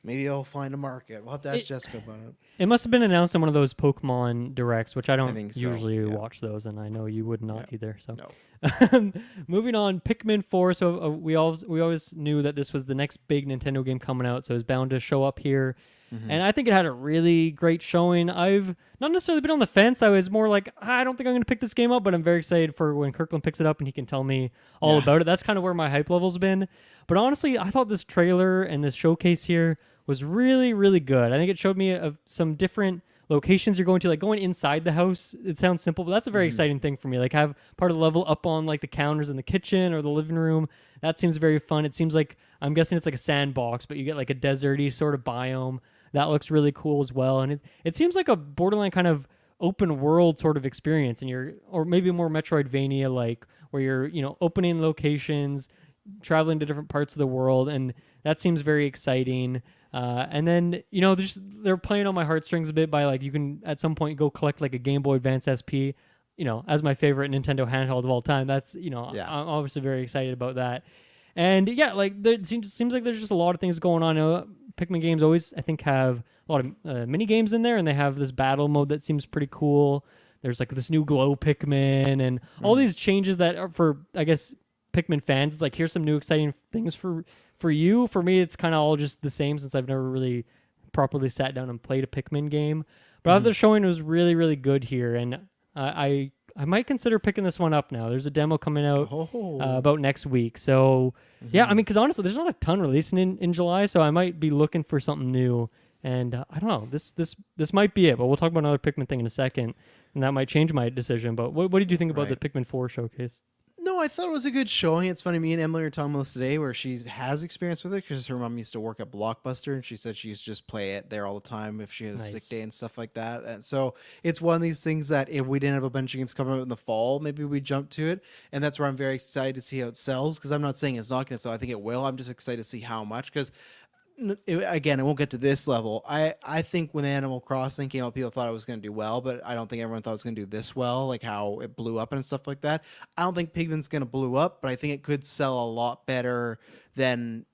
maybe they'll find a market. We'll have to ask It Jessica about it. it must have been announced in one of those Pokemon directs, which I I don't think so. usually Yeah. watch those, and I know you would Yeah. not either. So No. moving on, Pikmin 4. So we always knew that this was the next big Nintendo game coming out, so it's bound to show up here. Hmm. And I think it had a really great showing. I've not necessarily been on the fence. I was more like, I don't think I'm going to pick this game up, but I'm very excited for when Kirkland picks it up and he can tell me all Yeah. about it. That's kind of where my hype level's been. But honestly, I thought this trailer and this showcase here was really, really good. I think it showed me some different locations you're going to, like going inside the house. It sounds simple, but that's a very exciting thing for me. Like have part of the level up on like the counters in the kitchen or the living room. That seems very fun. It seems like I'm guessing it's like a sandbox, but you get like a deserty sort of biome. That looks really cool as well. And it seems like a borderline kind of open world sort of experience, and or maybe more Metroidvania like where you're, opening locations, traveling to different parts of the world, and that seems very exciting. And then they're playing on my heartstrings a bit by like you can at some point go collect like a Game Boy Advance SP, as my favorite Nintendo handheld of all time. That's Yeah. I'm obviously very excited about that. And yeah, like there seems like there's just a lot of things going on. Pikmin games always I think have a lot of mini games in there, and they have this battle mode that seems pretty cool. There's like this new glow Pikmin and all these changes that are for I guess Pikmin fans. It's like here's some new exciting things for you. For me, it's kind of all just the same since I've never really properly sat down and played a Pikmin game. But I thought the showing was really, really good here, and I might consider picking this one up now. There's a demo coming out Oh. about next week. So yeah, I mean, because honestly, there's not a ton releasing in July, so I might be looking for something new. And I don't know, this might be it. But we'll talk about another Pikmin thing in a second, and that might change my decision. But what did you think about the Right. Pikmin 4 showcase? No, I thought it was a good showing. It's funny, me and Emily were talking about this today where she has experience with it because her mom used to work at Blockbuster and she said she used to just play it there all the time if she had a Nice. sick day and stuff like that. And so it's one of these things that if we didn't have a bunch of games coming out in the fall, maybe we'd jump to it. And that's where I'm very excited to see how it sells because I'm not saying it's not going to sell. I think it will. I'm just excited to see how much because again, it won't get to this level. I think when Animal Crossing came out, people thought it was going to do well, but I don't think everyone thought it was going to do this well, like how it blew up and stuff like that. I don't think Pigman's going to blow up, but I think it could sell a lot better than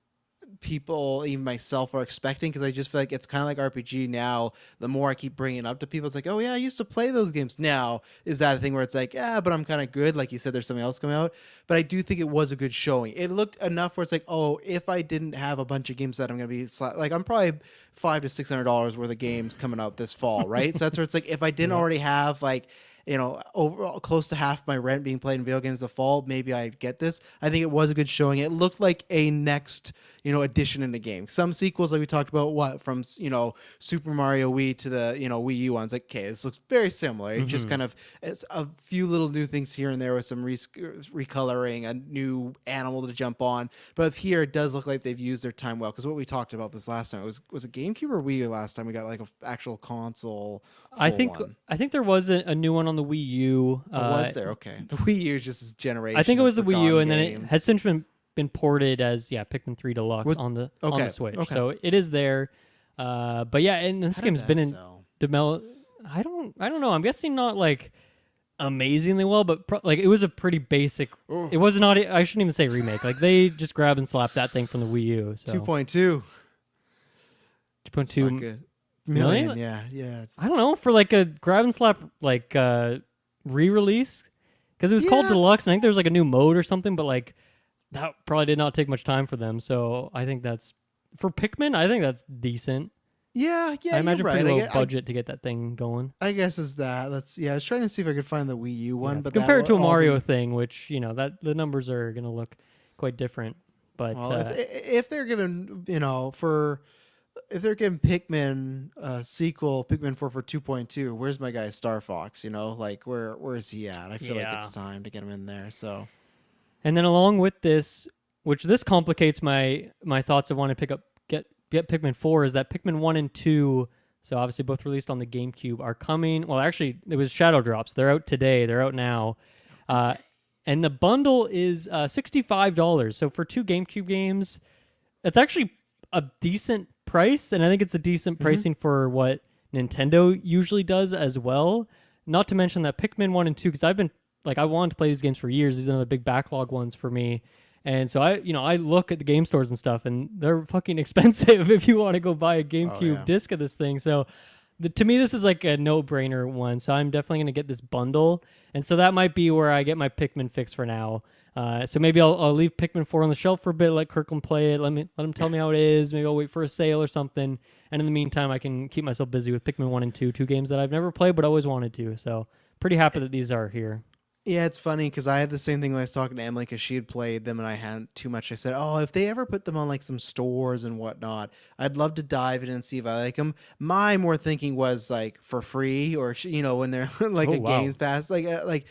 people, even myself, are expecting, because I just feel like it's kind of like RPG now. The more I keep bringing it up to people, it's like, oh yeah, I used to play those games. Now is that a thing where it's like, yeah, but I'm kind of good. Like you said, there's something else coming out. But I do think it was a good showing. It looked enough where it's like, oh, if I didn't have a bunch of games that I'm gonna be like, I'm probably $500 to $600 worth of games coming out this fall, right? So that's where it's like, if I didn't already have like, overall close to half my rent being played in video games the fall, maybe I'd get this. I think it was a good showing. It looked like a next, addition in the game. Some sequels, like we talked about, from Super Mario Wii to the Wii U ones. Like, okay, this looks very similar. It just kind of, it's a few little new things here and there with some recoloring, a new animal to jump on. But here it does look like they've used their time well. Because what we talked about this last time, was it GameCube or Wii U last time we got like an actual console? I think there was a new one on the Wii U. Was there? Okay, the Wii U is just this generation. I think it was the Wii U, and then games. it has since been ported as Pikmin 3 Deluxe on the Switch. Okay. So it is there. But yeah, and this game's been in develop. I don't know. I'm guessing not like amazingly well, but like it was a pretty basic. It was not. I shouldn't even say remake. Like they just grabbed and slapped that thing from the Wii U. So 2.2. 2.2 million. Yeah. I don't know, for like a grab and slap like re-release, because it was called Deluxe. And I think there was like a new mode or something, but like that probably did not take much time for them. So I think that's for Pikmin. I think that's decent. Yeah. I imagine you're right. pretty low budget to get that thing going. I guess is that. I was trying to see if I could find the Wii U one, but compare it to a Mario thing, which that the numbers are gonna look quite different. But if they're given if they're giving Pikmin a sequel, Pikmin 4 for 2.2, where's my guy Star Fox? Like where is he at? I feel like it's time to get him in there. So, and then along with this, which this complicates my thoughts of wanting to get Pikmin 4, is that Pikmin 1 and 2, so obviously both released on the GameCube, are coming. Well, actually, it was shadow drops. They're out today. They're out now. And the bundle is $65. So for 2 GameCube games, it's actually a decent price, and I think it's a decent pricing for what Nintendo usually does as well. Not to mention that Pikmin 1 and 2, because I wanted to play these games for years. These are the big backlog ones for me. And so I look at the game stores and stuff, and they're fucking expensive if you want to go buy a GameCube disc of this thing. So to me, this is like a no-brainer one. So I'm definitely going to get this bundle. And so that might be where I get my Pikmin fix for now. So maybe I'll leave Pikmin 4 on the shelf for a bit, let Kirkland play it, let him tell me how it is. Maybe I'll wait for a sale or something. And in the meantime, I can keep myself busy with Pikmin 1 and 2 games that I've never played but always wanted to. So pretty happy that these are here. Yeah, it's funny because I had the same thing when I was talking to Emily, because she had played them and I hadn't too much. I said, oh, if they ever put them on like some stores and whatnot, I'd love to dive in and see if I like them. My more thinking was like for free, or when they're like Games Pass, like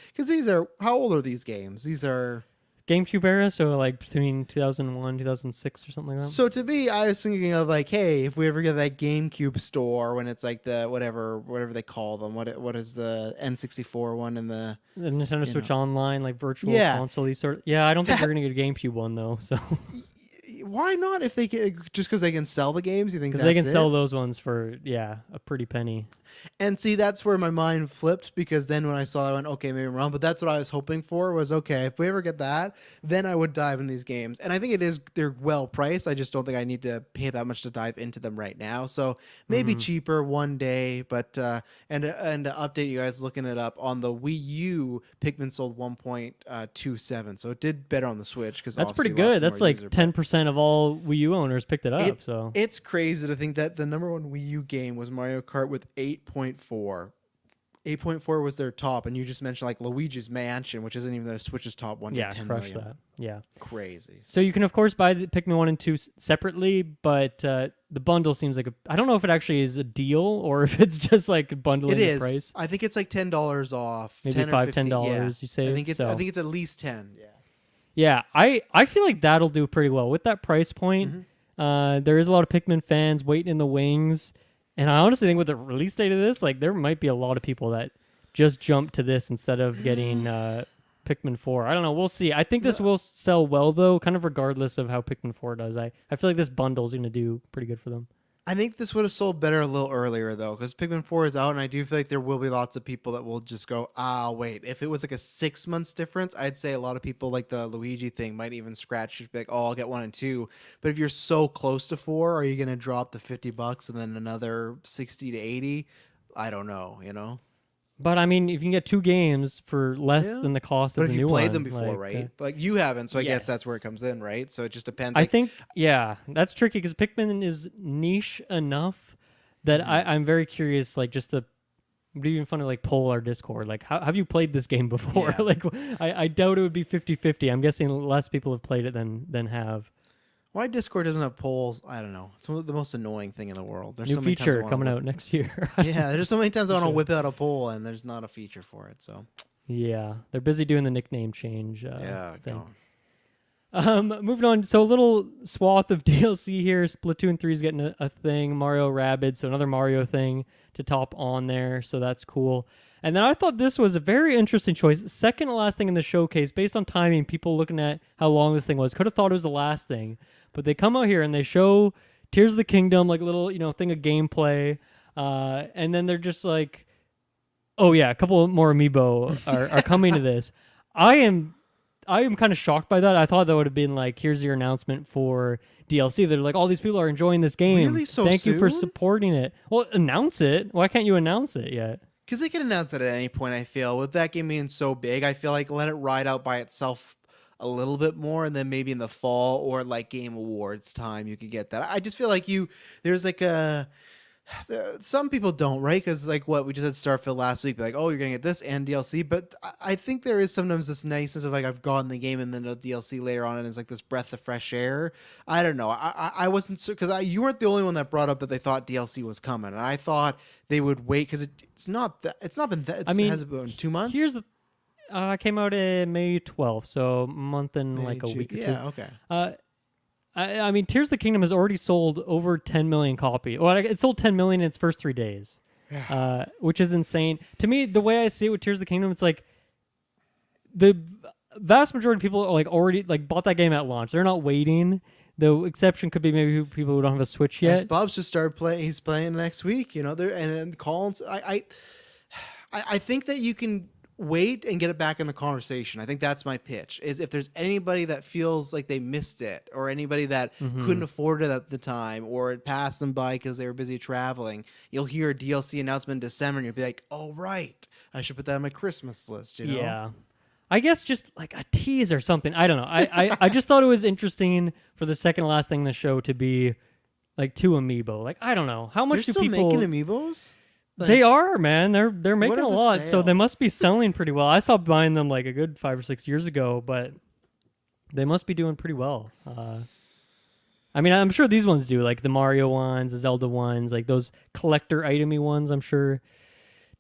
because these are, how old are these games? These are GameCube era, so like between 2001, 2006 or something like that. So to me, I was thinking of like, hey, if we ever get that GameCube store when it's like the whatever they call them, what is the N64 one and the Nintendo Switch Online, like virtual console sort of. Yeah, I don't think they're gonna get a GameCube one though. So why not? If they can, just because they can sell the games, you think? Because they can sell those ones for a pretty penny. And see, that's where my mind flipped, because then when I saw that, I went, okay, maybe I'm wrong, but that's what I was hoping for, was okay, if we ever get that, then I would dive in these games. And I think they're well priced. I just don't think I need to pay that much to dive into them right now. So maybe cheaper one day, but and to update you guys, looking it up on the Wii U, Pikmin sold 1.27, so it did better on the Switch, because that's pretty good. That's like 10% of all Wii U owners picked it up. So it's crazy to think that the number one Wii U game was Mario Kart with 8.4. 8.4 was their top, and you just mentioned like Luigi's Mansion, which isn't even the Switch's top one. Yeah, 10 crushed million. that. Yeah, crazy. So you can of course buy the Pikmin 1 and 2 separately, but the bundle seems like I don't know if it actually is a deal or if it's just like bundling the price. I think it's like $10 off. Maybe $10 you say. I think it's at least 10. Yeah. Yeah, I feel like that'll do pretty well with that price point. There is a lot of Pikmin fans waiting in the wings. And I honestly think with the release date of this, like there might be a lot of people that just jump to this instead of getting Pikmin 4. I don't know. We'll see. I think this will sell well, though, kind of regardless of how Pikmin 4 does. I feel like this bundle is going to do pretty good for them. I think this would have sold better a little earlier though, because Pikmin 4 is out, and I do feel like there will be lots of people that will just go, ah, wait. If it was like a 6 months difference, I'd say a lot of people like the Luigi thing might even scratch, just be like, oh, I'll get 1 and 2. But if you're so close to 4, are you gonna drop the $50 and then another 60 to 80? I don't know, you know. But I mean, if you can get 2 games for less Yeah. than the cost But of if the you new played one, them before, like, right? Like you haven't, so I guess that's where it yes. comes in, right? So it just depends. I Like, think, yeah, that's tricky because Pikmin is niche enough that I'm very curious, like, just to it'd be even fun to like poll our Discord. Like, how have you played this game before? yeah. Like, I doubt it would be 50-50. I'm guessing less people have played it than have. Why Discord doesn't have polls? I don't know. It's the most annoying thing in the world. There's New so many times I feature wanna coming whip- out next year. Yeah, there's so many times I want to Sure. whip out a poll and there's not a feature for it. So Yeah, they're busy doing the nickname change yeah, thing. go. Moving on. So a little swath of DLC here. Splatoon 3 is getting a thing. Mario Rabbids, so another Mario thing to top on there. So that's cool. And then I thought this was a very interesting choice. Second to last thing in the showcase, based on timing, people looking at how long this thing was, could have thought it was the last thing. But they come out here and they show Tears of the Kingdom, like a little, thing of gameplay. And then they're just like, oh yeah, a couple more amiibo are coming to this. I am kind of shocked by that. I thought that would have been like, here's your announcement for DLC. They're like, all these people are enjoying this game. Really? So Thank you for soon? supporting it. Well, announce it. Why can't you announce it yet? Because they can announce it at any point, I feel. With that game being so big, I feel like let it ride out by itself a little bit more, and then maybe in the fall or like Game Awards time, you could get that. I just feel like there's like some people don't, right? Because like what we just had Starfield last week, be like, oh, you're gonna get this and DLC. But I think there is sometimes this niceness of like I've gotten the game and then the DLC later on, and it's like this breath of fresh air. I don't know. I wasn't sure because you weren't the only one that brought up that they thought DLC was coming, and I thought they would wait because it's not that it's not been that. I mean, has it been 2 months? Here's the came out in May 12th, so a month and May, like a June- week or two. Yeah, okay. I mean, Tears of the Kingdom has already sold over 10 million copies. Well, it sold 10 million in its first 3 days, which is insane. To me, the way I see it with Tears of the Kingdom, it's like the vast majority of people are like already like bought that game at launch. They're not waiting. The exception could be maybe people who don't have a Switch yet. Yes, Bob's just started playing. He's playing next week. There and then Collins. I think that you can wait and get it back in the conversation. I think that's my pitch. Is if there's anybody that feels like they missed it, or anybody that couldn't afford it at the time, or it passed them by because they were busy traveling, you'll hear a DLC announcement in December, and you'll be like, "Oh right, I should put that on my Christmas list." Yeah. I guess just like a tease or something. I don't know. I just thought it was interesting for the second to last thing in the show to be like 2 amiibo. Like, I don't know. How much They're do still people making amiibos? They are, man. They're making are a the lot, so they sales? must be selling pretty well. I stopped buying them like a good 5 or 6 years ago, but they must be doing pretty well. I mean, I'm sure these ones do, like the Mario ones, the Zelda ones, like those collector itemy ones. I'm sure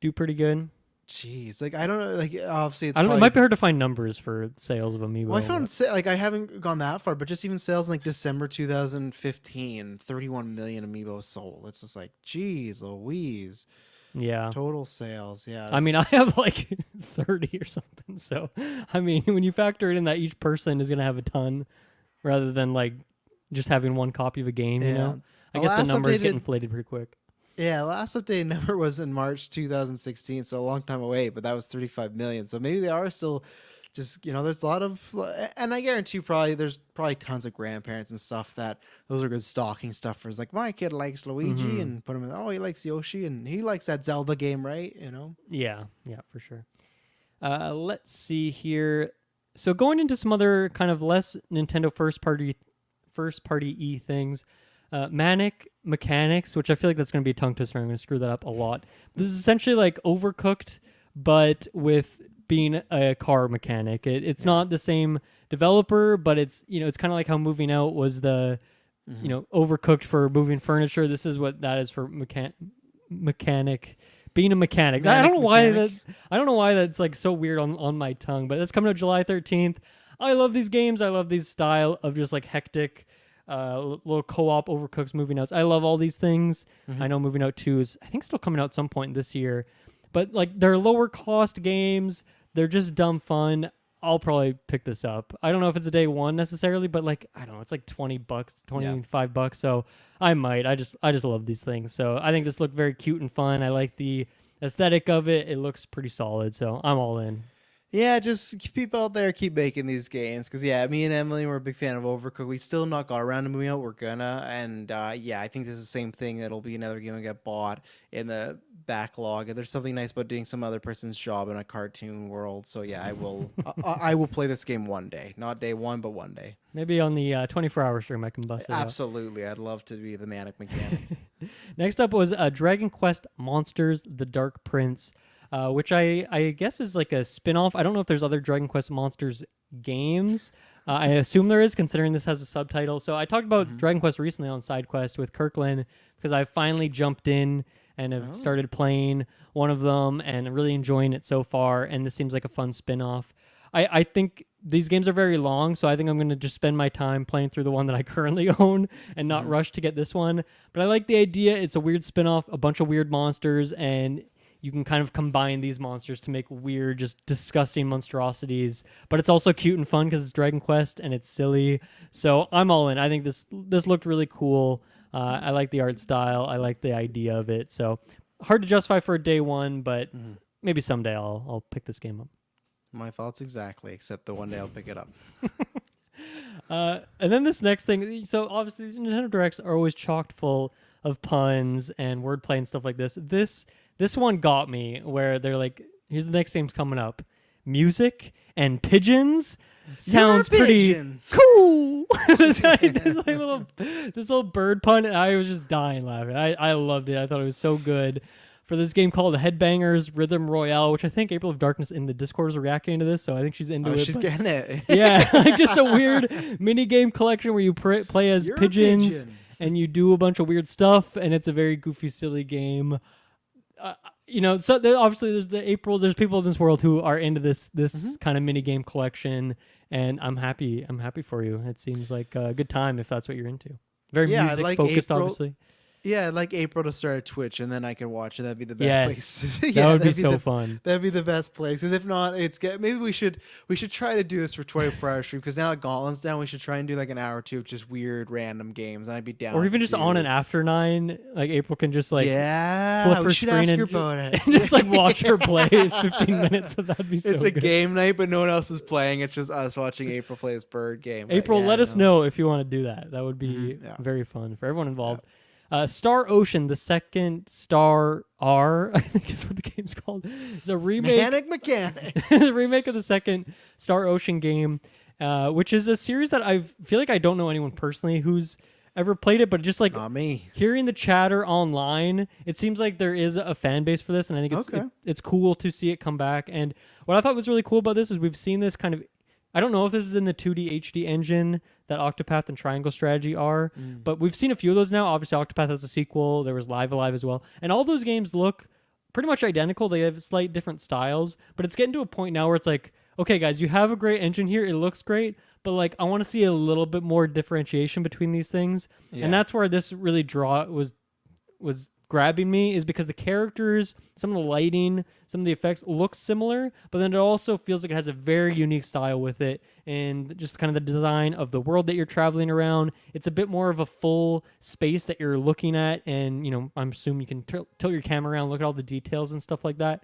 do pretty good. Jeez, like I don't know. Like obviously, it's I don't know. It probably- might be hard to find numbers for sales of amiibo. Well, I found like I haven't gone that far, but just even sales in like December 2015, 31 million amiibos sold. It's just like, geez, Louise. Yeah. Total sales, yeah. I mean, I have like 30 or something. So, I mean, when you factor it in that each person is going to have a ton rather than like just having one copy of a game, you know? I The guess the last numbers get updated- inflated pretty quick. Yeah, last updated number was in March 2016, so a long time away, but that was 35 million. So maybe they are still just, there's a lot of, and I guarantee there's probably tons of grandparents and stuff that those are good stocking stuffers. Like my kid likes Luigi and put him in, he likes Yoshi and he likes that Zelda game, right? Yeah, for sure. Let's see here. So going into some other kind of less Nintendo first party e things. Manic Mechanics, which I feel like that's going to be a tongue twister. I'm going to screw that up a lot. This is essentially like Overcooked, but with being a car mechanic. It's not the same developer, but it's it's kind of like how Moving Out was the Overcooked for moving furniture. This is what that is for mechanic. Being a mechanic. I don't know why that's like so weird on my tongue, but that's coming out July 13th. I love these games. I love these style of just like hectic little co-op Overcooked Moving Outs. I love all these things. I know Moving Out 2 is, I think, still coming out some point this year. But like they're lower cost games. They're just dumb fun. I'll probably pick this up. I don't know if it's a day one necessarily, but like I don't know, it's like $20, $25. So I might. I just love these things. So I think this looked very cute and fun. I like the aesthetic of it. It looks pretty solid. So I'm all in. Yeah, just keep people out there keep making these games because yeah, me and Emily were a big fan of Overcooked. We still not got around to moving out. We're gonna, and yeah, I think this is the same thing. It'll be another game that get bought in the backlog. And there's something nice about doing some other person's job in a cartoon world. So yeah, I will. I will play this game one day, not day one, but one day. Maybe on the 24-hour stream I can bust it out. Absolutely, I'd love to be the manic mechanic. Next up was Dragon Quest Monsters: The Dark Prince. Which I guess is like a spin-off. I don't know if there's other Dragon Quest Monsters games. I assume there is, considering this has a subtitle. So I talked about Dragon Quest recently on Sidequest with Kirkland because I finally jumped in and have started playing one of them and really enjoying it so far. And this seems like a fun spin-off. I think these games are very long, so I think I'm going to just spend my time playing through the one that I currently own and not rush to get this one. But I like the idea. It's a weird spin-off, a bunch of weird monsters, and you can kind of combine these monsters to make weird, just disgusting monstrosities. But it's also cute and fun because it's Dragon Quest and it's silly. So I'm all in. I think this looked really cool. I like the art style. I like the idea of it. So hard to justify for a day one, but maybe someday I'll pick this game up. My thoughts exactly, except the one day I'll pick it up. And then this next thing. So obviously these Nintendo Directs are always chocked full of puns and wordplay and stuff like this. This one got me where they're like, here's the next game's coming up. Music and pigeons sounds pretty cool. this little bird pun, and I was just dying laughing. I loved it. I thought it was so good. For this game called Headbangers Rhythm Royale, which I think April of Darkness in the Discord is reacting to this, so I think she's into it. She's getting it. Yeah, like just a weird mini game collection where you play as pigeons and you do a bunch of weird stuff, and it's a very goofy, silly game. So obviously there's people in this world who are into this kind of mini game collection, and I'm happy for you. It seems like a good time if that's what you're into. Very music focused, obviously. Yeah, I'd like April to start a Twitch, and then I could watch, and that'd be the best place. That would be so fun. That'd be the best place. Because if not, maybe we should try to do this for 24-hour stream. Because now that Gauntlet's down, we should try and do like an hour or two of just weird random games, and I'd be down. Or even just on and after 9, like April can just like flip her screen ask and, her about it. and just like watch her play 15 minutes. So that'd be so It's good. a game night, but no one else is playing. It's just us watching April play this bird game. April, let us know if you want to do that. That would be very fun for everyone involved. Yeah. Star Ocean, the second Star R, I think is what the game's called. It's a remake. Mechanic. The remake of the second Star Ocean game, which is a series that I feel like I don't know anyone personally who's ever played it, but just like not me. Hearing the chatter online, it seems like there is a fan base for this, and I think it's cool to see it come back. And what I thought was really cool about this is we've seen this kind of, I don't know if this is in the 2D HD engine that Octopath and Triangle Strategy are, but we've seen a few of those now. Obviously, Octopath has a sequel. There was Live Alive as well. And all those games look pretty much identical. They have slight different styles, but it's getting to a point now where it's like, okay, guys, you have a great engine here. It looks great, but like I want to see a little bit more differentiation between these things. Yeah. And that's where this really was grabbing me, is because the characters, some of the lighting, some of the effects look similar, but then it also feels like it has a very unique style with it, and just kind of the design of the world that you're traveling around. It's a bit more of a full space that you're looking at, and I'm assuming you can tilt your camera around, look at all the details and stuff like that.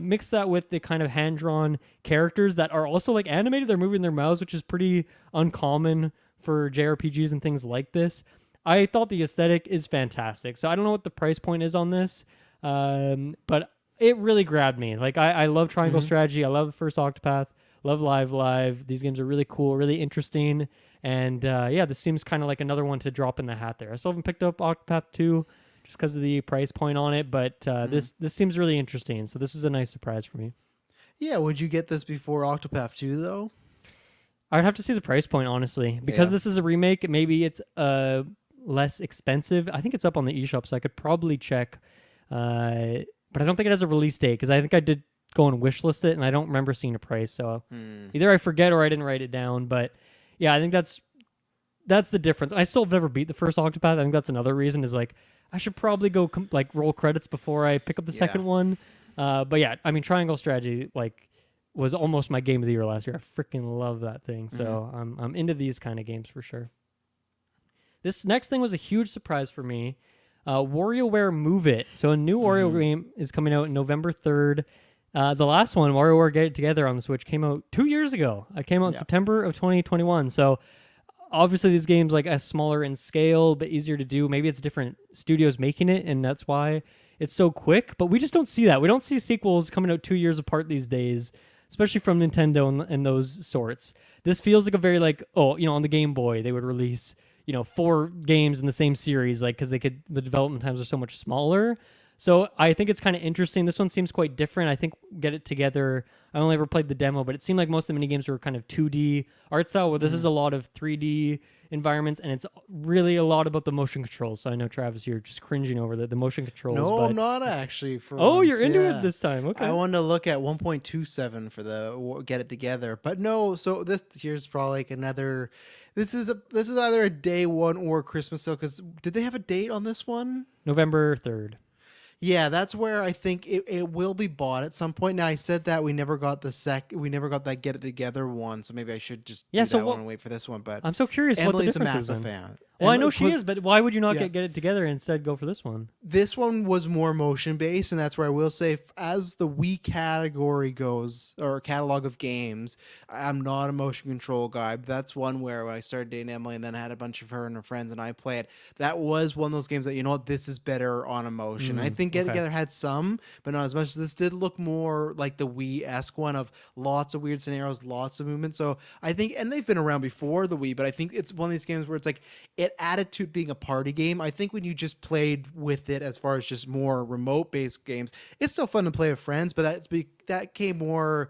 Mix that with the kind of hand-drawn characters that are also like animated. They're moving their mouths, which is pretty uncommon for JRPGs and things like this. I thought the aesthetic is fantastic. So I don't know what the price point is on this, but it really grabbed me. Like I love Triangle Strategy. I love the first Octopath. Love Live. These games are really cool, really interesting. And this seems kind of like another one to drop in the hat there. I still haven't picked up Octopath 2 just because of the price point on it, but this seems really interesting. So this is a nice surprise for me. Yeah, would you get this before Octopath 2 though? I'd have to see the price point, honestly. Because this is a remake, maybe it's less expensive. I think it's up on the eShop, so I could probably check. But I don't think it has a release date, because I think I did go and wishlist it, and I don't remember seeing a price. So either I forget or I didn't write it down. But yeah, I think that's the difference. I still have never beat the first Octopath. I think that's another reason, is like I should probably go roll credits before I pick up the second one. But yeah, I mean, Triangle Strategy, like was almost my game of the year last year. I freaking love that thing. So I'm into these kind of games for sure. This next thing was a huge surprise for me. WarioWare Move It. So a new Wario game is coming out November 3rd. The last one, WarioWare Get It Together on the Switch, came out 2 years ago. It came out in September of 2021. So obviously these games like are smaller in scale, but easier to do. Maybe it's different studios making it, and that's why it's so quick. But we just don't see that. We don't see sequels coming out 2 years apart these days, especially from Nintendo and those sorts. This feels like a very like, on the Game Boy, they would release 4 games in the same series, like because the development times are so much smaller. So I think it's kind of interesting. This one seems quite different. I think Get It Together, I only ever played the demo, but it seemed like most of the minigames were kind of 2D art style, where this is a lot of 3D environments, and it's really a lot about the motion controls. So I know, Travis, you're just cringing over the motion controls. No, but... I'm not actually. You're into it this time. Okay. I wanted to look at 1.27 for the Get It Together, but no. So here's probably like another. This is either a day one or Christmas sale, because did they have a date on this one? November 3rd. Yeah, that's where I think it will be bought at some point. Now I said that we never got that Get It Together one, so maybe I should just do that one and wait for this one. But I'm so curious what the difference is. Emily's a massive fan. Well, I know she is, but why would you not get It Together and instead go for this one? This one was more motion based, and that's where I will say, as the Wii category goes, or catalog of games, I'm not a motion control guy. But that's one where when I started dating Emily and then I had a bunch of her and her friends and I play it, that was one of those games that, this is better on a motion. I think Get It Together had some, but not as much. This did look more like the Wii-esque one of lots of weird scenarios, lots of movement. So I think, and they've been around before the Wii, but I think it's one of these games where it's like, it added to being a party game. I think when you just played with it as far as just more remote based games, it's still fun to play with friends, but that came more.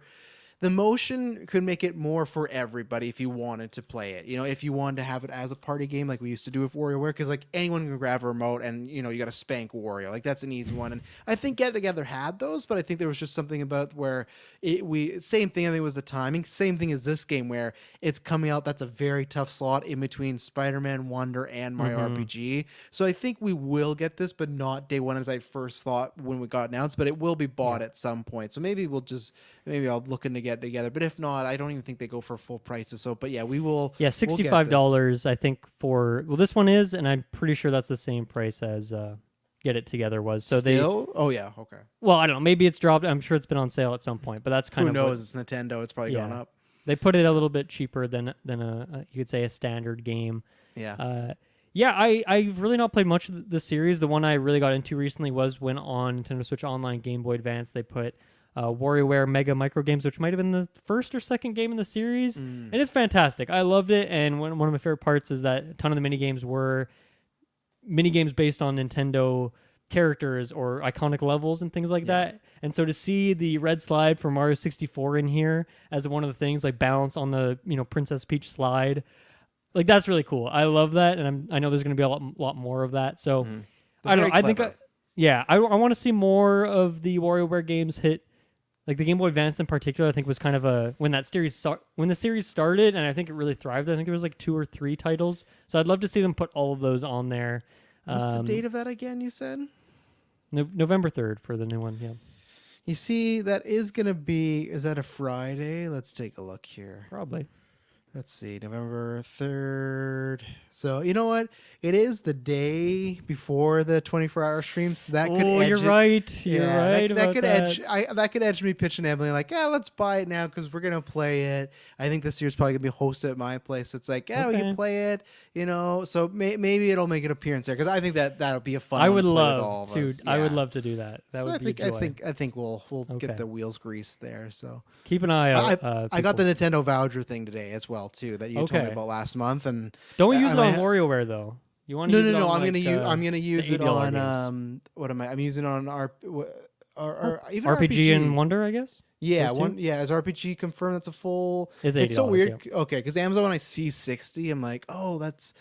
The motion could make it more for everybody if you wanted to play it. If you wanted to have it as a party game like we used to do with WarioWare, because like anyone can grab a remote and you got to spank Wario. Like that's an easy one. And I think Get It Together had those, but I think there was just something about where same thing. I think it was the timing. Same thing as this game where it's coming out. That's a very tough slot in between Spider-Man Wonder and Mario RPG. So I think we will get this, but not day one as I first thought when we got announced. But it will be bought at some point. So maybe I'll look into Get It Together, but if not, I don't even think they go for full prices. So, but yeah, we will. Yeah, $65. I think this one is, and I'm pretty sure that's the same price as Get It Together was. So oh yeah, okay. Well, I don't know. Maybe it's dropped. I'm sure it's been on sale at some point, but that's kind who of knows. It's Nintendo. It's probably gone up. They put it a little bit cheaper than a you could say a standard game. Yeah. I've really not played much of the series. The one I really got into recently was when on Nintendo Switch Online Game Boy Advance they put WarioWare Mega Micro Games, which might have been the first or second game in the series. And it's fantastic. I loved it. And one of my favorite parts is that a ton of the minigames were minigames based on Nintendo characters or iconic levels and things like that. And so to see the red slide for Mario 64 in here as one of the things, like balance on the Princess Peach slide, like that's really cool. I love that. And I know there's going to be a lot more of that. So I don't know. I think I want to see more of the WarioWare games hit. Like the Game Boy Advance in particular, I think was kind of when the series started, and I think it really thrived. I think there was like 2 or 3 titles, so I'd love to see them put all of those on there. What's the date of that again? You said November 3rd for the new one. Yeah. You see, that is gonna be. Is that a Friday? Let's take a look here. Probably. Let's see, November 3rd. So, you know what? It is the day before the 24-hour stream, so that could edge you're it. right. You're right that could that. that could edge me pitching Emily like, let's buy it now because we're going to play it. I think this year's probably going to be hosted at my place. So it's like, we can play it, So maybe it'll make an appearance there because I think that'll be a fun I one would to play love with all of us. I would love to do that. I think we'll get the wheels greased there. So keep an eye out. I got the Nintendo voucher thing today as well too that you told me about last month, and don't use it on WarioWare though. You want to use it on I'm gonna use it on what am I? I'm using it on even RPG and Wonder, I guess. Yeah, is RPG confirmed? That's a full. It's so weird. Yeah. Okay, because Amazon when I see 60, I'm like, that's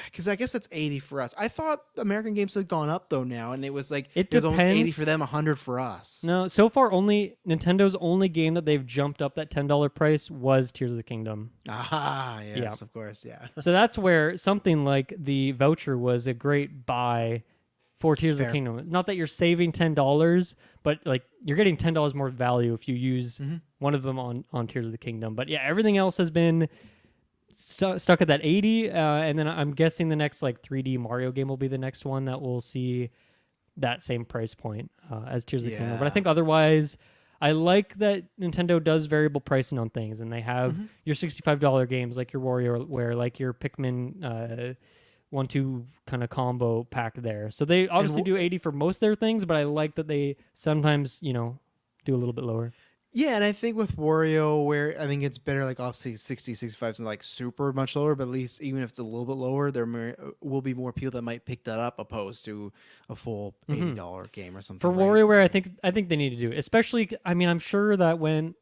because I guess that's 80 for us. I thought American games had gone up though now, and it was like it was almost 80 for them, 100 for us. No, so far Nintendo's only game that they've jumped up that $10 price was Tears of the Kingdom. Of course, yeah. So that's where something like the voucher was a great buy for Tears of the Fair. Kingdom. Not that you're saving $10, but like you're getting $10 more value if you use one of them on Tears of the Kingdom. But yeah, everything else has been stuck at that 80, and then I'm guessing the next like 3D Mario game will be the next one that we'll see that same price point as Tears of the Kingdom. But I think otherwise, I like that Nintendo does variable pricing on things, and they have your $65 games like your WarioWare, like your Pikmin 1-2 kind of combo pack there. So they obviously do 80 for most of their things, but I like that they sometimes, do a little bit lower. Yeah, and I think with Wario, where I think it's better, like obviously 60, 65 is like super much lower, but at least even if it's a little bit lower, will be more people that might pick that up opposed to a full $80 game or something. For WarioWare, I think they need to do it. Especially, I mean, I'm sure that when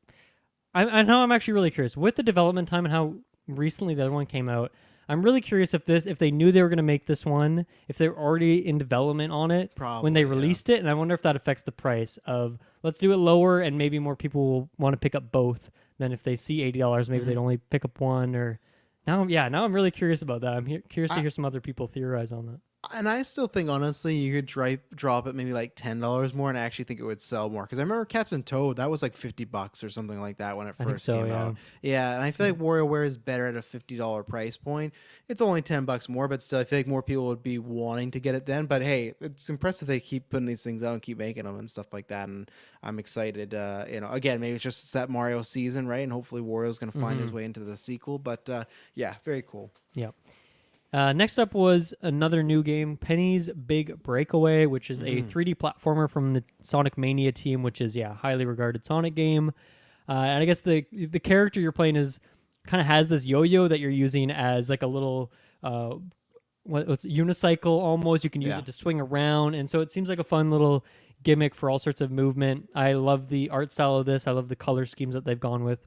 I know I'm actually really curious with the development time and how recently the other one came out. I'm really curious if they knew they were going to make this one, if they were already in development on it when they released it, and I wonder if that affects the price of let's do it lower and maybe more people will want to pick up both than if they see $80, maybe they'd only pick up one. Or now I'm really curious about that. I'm curious to hear some other people theorize on that. And I still think, honestly, you could drop it maybe like $10 more, and I actually think it would sell more. Because I remember Captain Toad, that was like $50 or something like that when it first came out. Yeah, and I feel like WarioWare is better at a $50 price point. It's only $10 more, but still, I feel like more people would be wanting to get it then. But hey, it's impressive they keep putting these things out and keep making them and stuff like that. And I'm excited. Again, maybe it's just that Mario season, right? And hopefully Wario's going to find his way into the sequel. But yeah, very cool. Yeah. Next up was another new game, Penny's Big Breakaway, which is a 3D platformer from the Sonic Mania team, which is a highly regarded Sonic game. And I guess the character you're playing kind of has this yo-yo that you're using as like a little what's unicycle almost. You can use it to swing around, and so it seems like a fun little gimmick for all sorts of movement. I love the art style of this. I love the color schemes that they've gone with.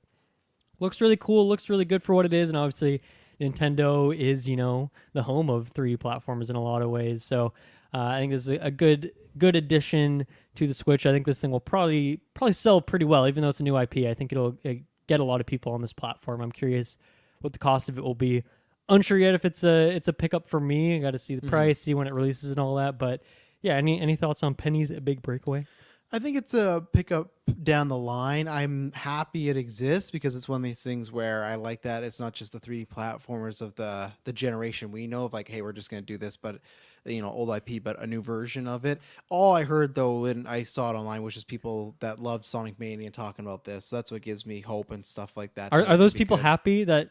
Looks really cool. Looks really good for what it is, and obviously Nintendo is, the home of 3D platformers in a lot of ways. So I think this is a good addition to the Switch. I think this thing will probably sell pretty well, even though it's a new IP. I think it'll get a lot of people on this platform. I'm curious what the cost of it will be. Unsure yet if it's a pickup for me. I got to see the price, see when it releases and all that. But yeah, any thoughts on Penny's Big Breakaway? I think it's a pickup down the line. I'm happy it exists because it's one of these things where I like that it's not just the 3D platformers of the generation we know of, like, hey, we're just going to do this, but old IP, but a new version of it. All I heard though, when I saw it online, was just people that loved Sonic Mania talking about this. So that's what gives me hope and stuff like that. Are those people happy that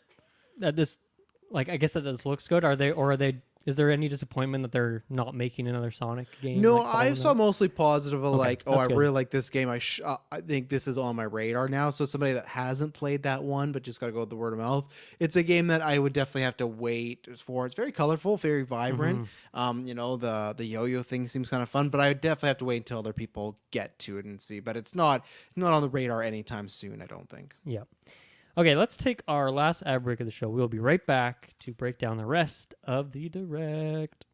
this, like, I guess that this looks good? Are they? Is there any disappointment that they're not making another Sonic game? No, I saw mostly positive of I good. really like this game. I think this is on my radar now. So somebody that hasn't played that one, but just got to go with the word of mouth. It's a game that I would definitely have to wait for. It's very colorful, very vibrant. The yo-yo thing seems kind of fun, but I would definitely have to wait until other people get to it and see. But it's not on the radar anytime soon, I don't think. Yeah. Okay, let's take our last ad break of the show. We'll be right back to break down the rest of the Direct.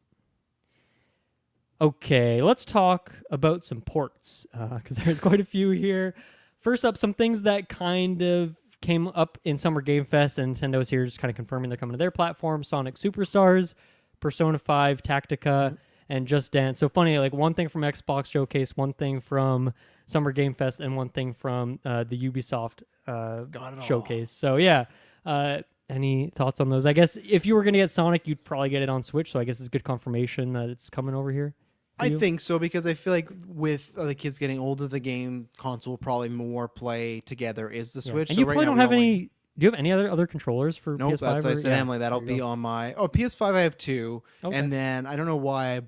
Okay, let's talk about some ports, because there's quite a few here. First up, some things that kind of came up in Summer Game Fest, and Nintendo's here just kind of confirming they're coming to their platform. Sonic Superstars, Persona 5, Tactica, and Just Dance. So funny, like one thing from Xbox Showcase, one thing from Summer Game Fest, and one thing from the Ubisoft Showcase. So yeah, any thoughts on those? I guess if you were going to get Sonic, you'd probably get it on Switch, so I guess it's good confirmation that it's coming over here. I think so, because I feel like with the kids getting older, the game console will probably more play together is the Switch. And so you probably don't have any... Do you have any other controllers for PS5? Nope, that's what I said, Emily. That'll be on my... Oh, PS5 I have two. Okay. And then I don't know why.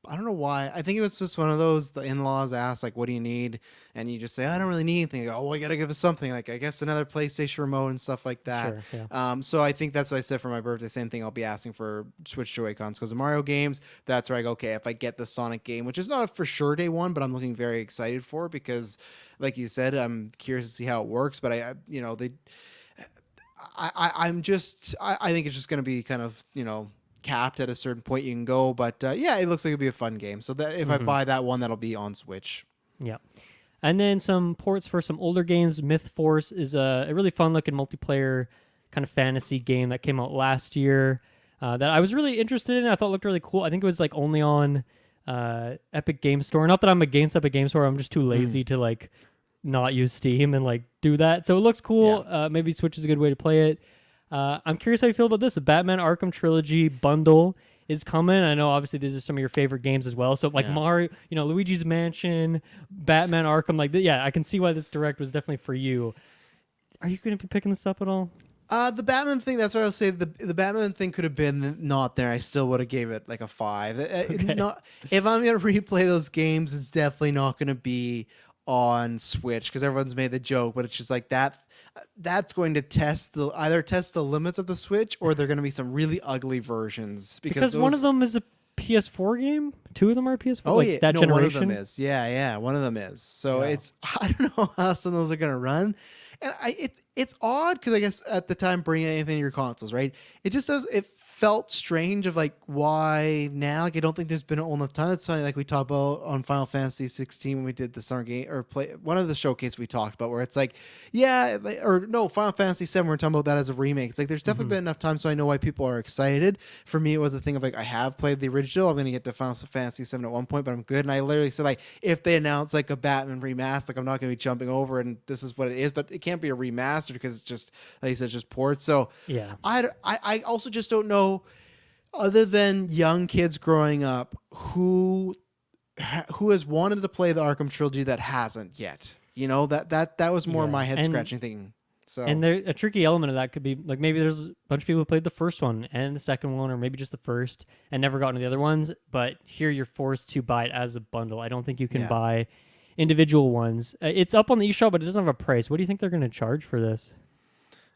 I think it was just one of those, the in-laws asked, like, what do you need? And you just say, I don't really need anything. You go, oh, well, you got to give us something. Like, I guess another PlayStation remote and stuff like that. Sure, yeah. So I think that's what I said for my birthday. Same thing I'll be asking for Switch Joy-Cons. Because the Mario games, that's where I go, okay, if I get the Sonic game, which is not a for sure day one, but I'm looking very excited for, because, like you said, I'm curious to see how it works. But I think it's just going to be kind of, capped at a certain point you can go, but yeah, it looks like it'll be a fun game. So that if I buy that one, that'll be on Switch. Yeah. And then some ports for some older games. Myth Force is a really fun looking multiplayer kind of fantasy game that came out last year that I was really interested in. I thought looked really cool. I think it was like only on Epic Game Store. Not that I'm against Epic Game Store. I'm just too lazy to like not use Steam and like do that. So it looks cool. Maybe Switch is a good way to play it. I'm curious how you feel about this. The Batman Arkham Trilogy bundle is coming. I know obviously these are some of your favorite games as well. So like Mario, Luigi's Mansion, Batman Arkham, like I can see why this direct was definitely for you. Are you going to be picking this up at all? The Batman thing, that's what I'll say. The Batman thing could have been not there. I still would have gave it like a 5. Not, if I'm going to replay those games, it's definitely not going to be on Switch because everyone's made the joke, but it's just like that's going to either test the limits of the Switch or they're going to be some really ugly versions because one of them is a PS4 game. 2 of them are PS4. Oh, yeah. That generation. One of them is. Yeah. One of them is. So it's I don't know how some of those are going to run. And it's odd because I guess at the time bringing anything to your consoles, right? It just does. It felt strange of like why now. Like I don't think there's been enough time. It's funny like we talked about on Final Fantasy 16 when we did the summer game or play one of the showcase we talked about where it's like Final Fantasy 7 we're talking about that as a remake. It's like there's definitely been enough time so I know why people are excited. For me it was the thing of like I have played the original. I'm gonna get to Final Fantasy 7 at one point, but I'm good. And I literally said like if they announce like a Batman remaster, like I'm not gonna be jumping over and this is what it is, but it can't be a remaster because it's just like you said, just ports. So I also just don't know. Other than young kids growing up, who has wanted to play the Arkham trilogy that hasn't yet? That was more my head scratching thing. So and a tricky element of that could be like maybe there's a bunch of people who played the first one and the second one, or maybe just the first and never gotten to the other ones. But here you're forced to buy it as a bundle. I don't think you can buy individual ones. It's up on the eShop, but it doesn't have a price. What do you think they're going to charge for this?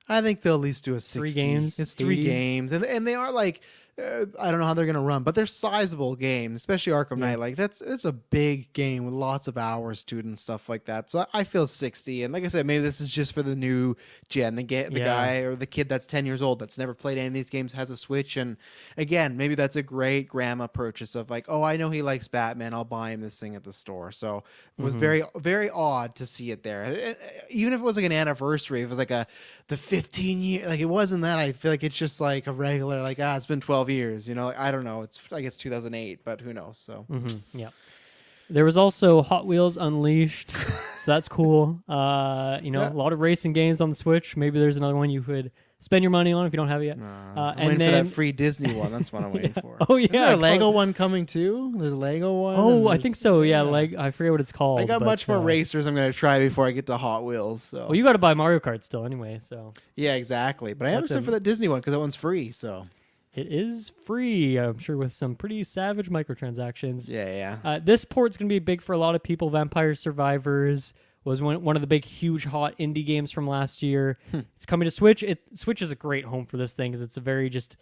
I think they'll at least do a 60. 3 games. It's 3 games, and they are like I don't know how they're gonna run, but they're sizable games, especially Arkham Knight. Like it's a big game with lots of hours to it and stuff like that. So I feel 60, and like I said, maybe this is just for the new gen. The guy or the kid that's 10 years old that's never played any of these games has a Switch, and again, maybe that's a great grandma purchase of like, oh, I know he likes Batman, I'll buy him this thing at the store. So it was very very odd to see it there, even if it was like an anniversary. If it was like the 15 year, like it wasn't that. I feel like it's just like a regular like it's been 12 years, like, I don't know, it's I guess 2008, but who knows. So there was also Hot Wheels Unleashed, so that's cool. A lot of racing games on the Switch. Maybe there's another one you could spend your money on if you don't have it yet. I'm waiting for that free Disney one. That's what I'm waiting for. Oh yeah, is there a Lego one coming too? There's a Lego one. Oh, I think so. Yeah, I forget what it's called. I got much more racers I'm gonna try before I get to Hot Wheels. So well, you got to buy Mario Kart still anyway. So yeah, exactly. But I am excited for that Disney one because that one's free. So it is free, I'm sure, with some pretty savage microtransactions. Yeah. This port's going to be big for a lot of people. Vampire Survivors was one of the big, huge, hot indie games from last year. It's coming to Switch. Switch is a great home for this thing because it's a very just,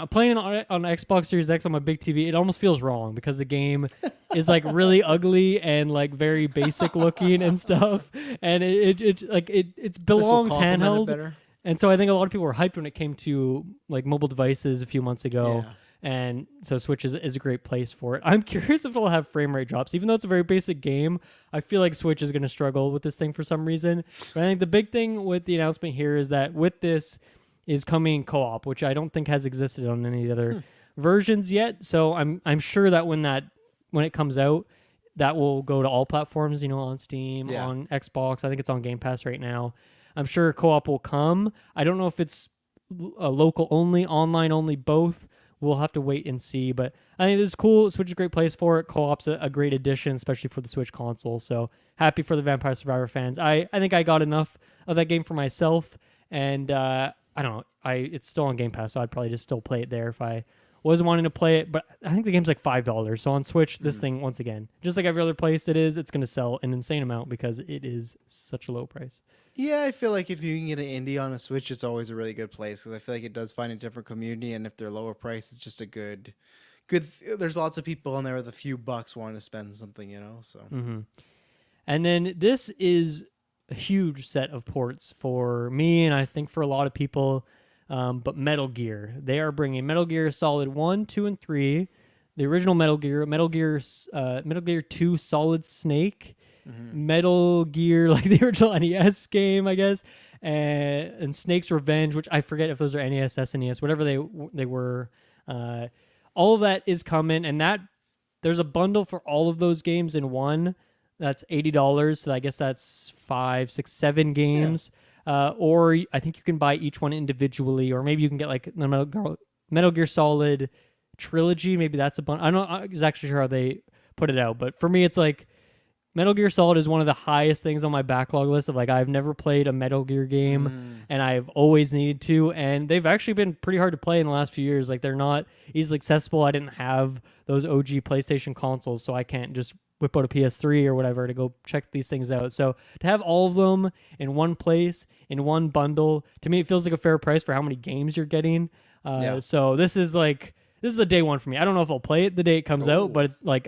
playing on Xbox Series X on my big TV, it almost feels wrong because the game is like really ugly and like very basic looking and stuff. And it belongs handheld. And so I think a lot of people were hyped when it came to like mobile devices a few months ago. Yeah. And so Switch is a great place for it. I'm curious if it'll have frame rate drops. Even though it's a very basic game, I feel like Switch is going to struggle with this thing for some reason. But I think the big thing with the announcement here is that with this is coming co-op, which I don't think has existed on any other versions yet. So I'm sure that when it comes out, that will go to all platforms, on Steam, on Xbox. I think it's on Game Pass right now. I'm sure co-op will come. I don't know if it's local only, online only, both. We'll have to wait and see. But I think this is cool. Switch is a great place for it. Co-op's a great addition, especially for the Switch console. So happy for the Vampire Survivor fans. I think I got enough of that game for myself. And I don't know. It's still on Game Pass, so I'd probably just still play it there if I was wanting to play it. But I think the game's like $5. So on Switch, this thing, once again, just like every other place it's going to sell an insane amount because it is such a low price. Yeah, I feel like if you can get an indie on a Switch, it's always a really good place because I feel like it does find a different community, and if they're lower price, it's just a good. There's lots of people on there with a few bucks wanting to spend something, So. And then this is a huge set of ports for me, and I think for a lot of people. But Metal Gear, they are bringing Metal Gear Solid 1, 2, and 3, the original Metal Gear, Metal Gear 2 Solid Snake. Metal Gear, like the original NES game, I guess, and Snake's Revenge, which I forget if those are NES, SNES, whatever they were. All of that is coming, and that there's a bundle for all of those games in one. That's $80. So I guess that's 5, 6, 7 games. Or I think you can buy each one individually, or maybe you can get like the Metal Gear Solid trilogy. Maybe that's a bundle. I'm not exactly sure how they put it out, but for me, it's like Metal Gear Solid is one of the highest things on my backlog list of like I've never played a Metal Gear game and I've always needed to, and they've actually been pretty hard to play in the last few years. Like they're not easily accessible. I didn't have those OG PlayStation consoles, so I can't just whip out a PS3 or whatever to go check these things out. So to have all of them in one place, in one bundle, to me it feels like a fair price for how many games you're getting. So this is a day one for me. I don't know if I'll play it the day it comes out, but like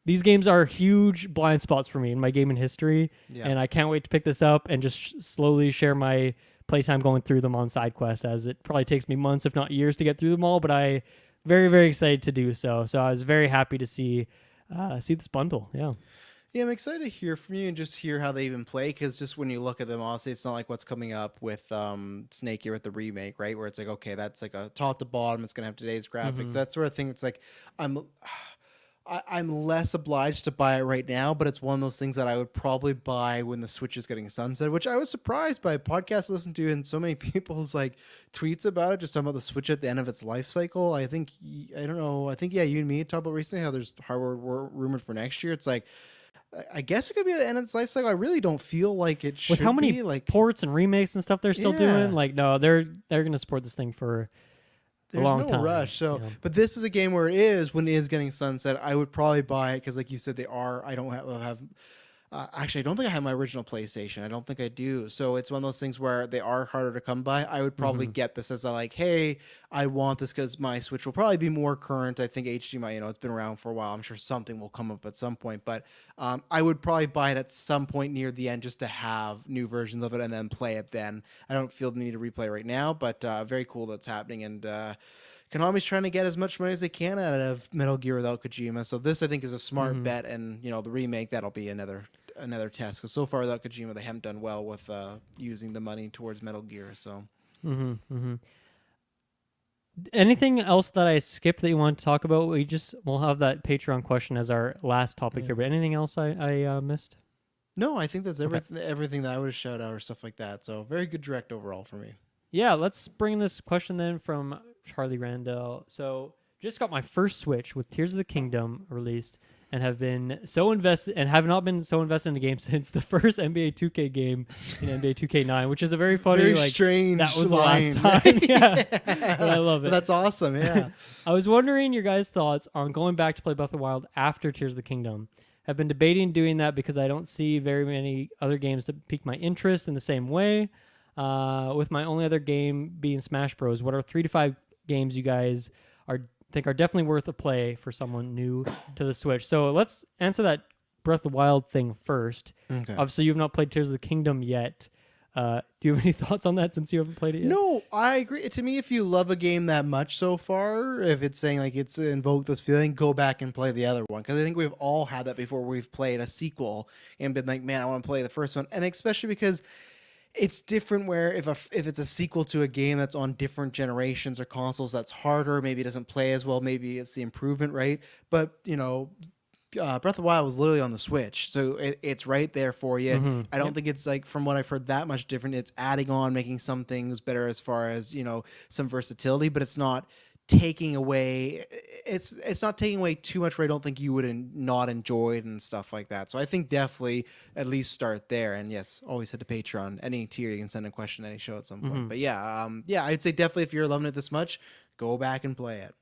these games are huge blind spots for me in my gaming history, and I can't wait to pick this up and just slowly share my playtime going through them on Sidequest, as it probably takes me months, if not years, to get through them all, but I very, very excited to do so. So I was very happy to see this bundle. Yeah, I'm excited to hear from you and just hear how they even play, because just when you look at them, honestly, it's not like what's coming up with Snake here with the remake, right? Where it's like, okay, that's like a top to bottom, it's going to have today's graphics. That sort of thing. It's like, I'm less obliged to buy it right now, but it's one of those things that I would probably buy when the Switch is getting sunset, which I was surprised by a podcast I listened to and so many people's like tweets about it, just talking about the Switch at the end of its life cycle. I think, you and me talked about recently how there's hardware rumored for next year. It's like, I guess it could be at the end of its life cycle. I really don't feel like it should be. With how many like ports and remakes and stuff they're still doing, like, no, they're going to support this thing for there's long no time. rush. So, but this is a game where when it is getting sunset, I would probably buy it because, like you said, they are. I don't have. Actually, I don't think I have my original PlayStation. I don't think I do. So it's one of those things where they are harder to come by. I would probably get this as a like, hey, I want this because my Switch will probably be more current. I think HDMI, it's been around for a while. I'm sure something will come up at some point. But I would probably buy it at some point near the end just to have new versions of it and then play it then. I don't feel the need to replay right now, but very cool that's happening. And Konami's trying to get as much money as they can out of Metal Gear without Kojima. So this, I think, is a smart bet. And, the remake, that'll be another test, because so far without Kojima they haven't done well with using the money towards Metal Gear. So anything else that I skipped that you want to talk about? We'll have that Patreon question as our last topic here, but anything else I missed? No, I think that's everything that I would have shout out or stuff like that. So very good direct overall for me. Yeah, let's bring this question then from Charlie Randall. So just got my first Switch with Tears of the Kingdom released, and have been so invested and have not been so invested in the game since the first NBA 2K game in NBA 2K9, which is a very funny, very strange. That was line. the last time. Yeah, but I love it. That's awesome. Yeah. I was wondering your guys' thoughts on going back to play Breath of the Wild after Tears of the Kingdom. Have been debating doing that because I don't see very many other games to pique my interest in the same way. With my only other game being Smash Bros. What are 3 to 5 games you guys think are definitely worth a play for someone new to the Switch? So let's answer that Breath of the Wild thing first. Okay. Obviously, you've not played Tears of the Kingdom yet. Do you have any thoughts on that since you haven't played it yet? No, I agree. To me, if you love a game that much so far, if it's saying like it's invoked this feeling, go back and play the other one. Because I think we've all had that before. We've played a sequel and been like, man, I want to play the first one. And especially because it's different where if it's a sequel to a game that's on different generations or consoles, that's harder. Maybe it doesn't play as well. Maybe it's the improvement, right? But, Breath of the Wild was literally on the Switch, so it's right there for you. I don't think it's like, from what I've heard, that much different. It's adding on, making some things better as far as, some versatility, but it's not taking away too much where I don't think you would not enjoy it and stuff like that. So I think definitely at least start there. And yes, always head to Patreon. Any tier you can send a question any show at some point. But I'd say definitely if you're loving it this much, go back and play it.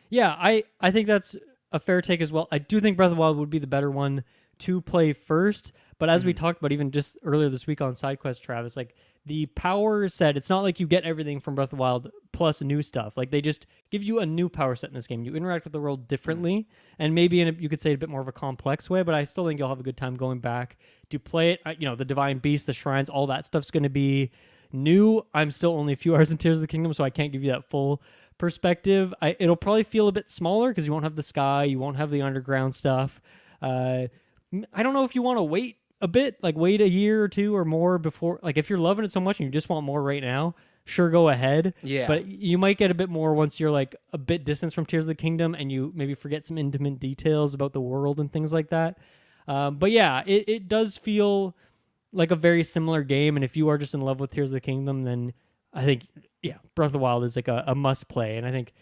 Yeah, I think that's a fair take as well. I do think Breath of the Wild would be the better one to play first. But as we talked about even just earlier this week on Sidequest, Travis, like the power set, it's not like you get everything from Breath of the Wild plus new stuff. Like they just give you a new power set in this game. You interact with the world differently, and maybe you could say it a bit more of a complex way, but I still think you'll have a good time going back to play it. The Divine Beast, the shrines, all that stuff's going to be new. I'm still only a few hours in Tears of the Kingdom, so I can't give you that full perspective. It'll probably feel a bit smaller because you won't have the sky, you won't have the underground stuff. I don't know if you want to wait a bit, like wait a year or two or more before, like if you're loving it so much and you just want more right now, sure, go ahead. Yeah. But you might get a bit more once you're like a bit distant from Tears of the Kingdom and you maybe forget some intimate details about the world and things like that. But yeah, it does feel like a very similar game. And if you are just in love with Tears of the Kingdom, then I think, yeah, Breath of the Wild is like a must play. And I think,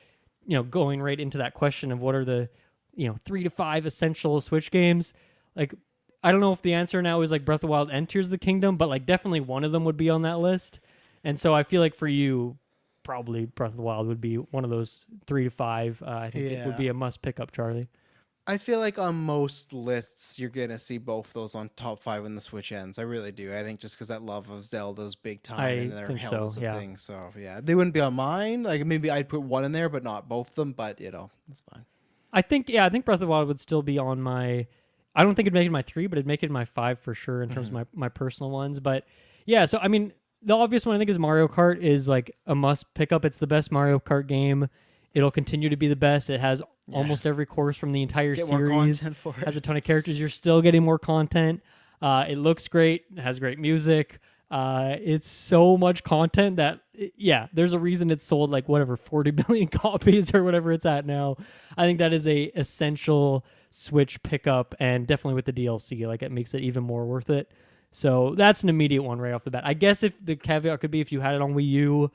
going right into that question of what are the, 3 to 5 essential Switch games, like, I don't know if the answer now is like Breath of the Wild and Tears of the Kingdom, but like definitely one of them would be on that list. And so I feel like for you, probably Breath of the Wild would be one of those 3 to 5. I think it would Yeah. be a must pick up, Charlie. I feel like on most lists, you're gonna see both those on top 5 when the Switch ends. I really do. I think just because that love of Zelda's big time and I they're think held so, as a yeah. thing. So yeah, they wouldn't be on mine. Like maybe I'd put one in there, but not both of them. But that's fine. I think Breath of the Wild would still be on my. I don't think it'd make it my 3, but it'd make it my 5 for sure in terms of my personal ones. But yeah, so I mean, the obvious one I think is Mario Kart is like a must pick up. It's the best Mario Kart game. It'll continue to be the best. It has almost every course from the entire Get more series. content for it. Has a ton of characters. You're still getting more content. It looks great. It has great music. It's so much content that there's a reason it's sold like whatever 40 billion copies or whatever it's at now. I think that is a essential Switch pickup, and definitely with the DLC, like it makes it even more worth it. So that's an immediate one right off the bat. I guess if the caveat could be if you had it on Wii U,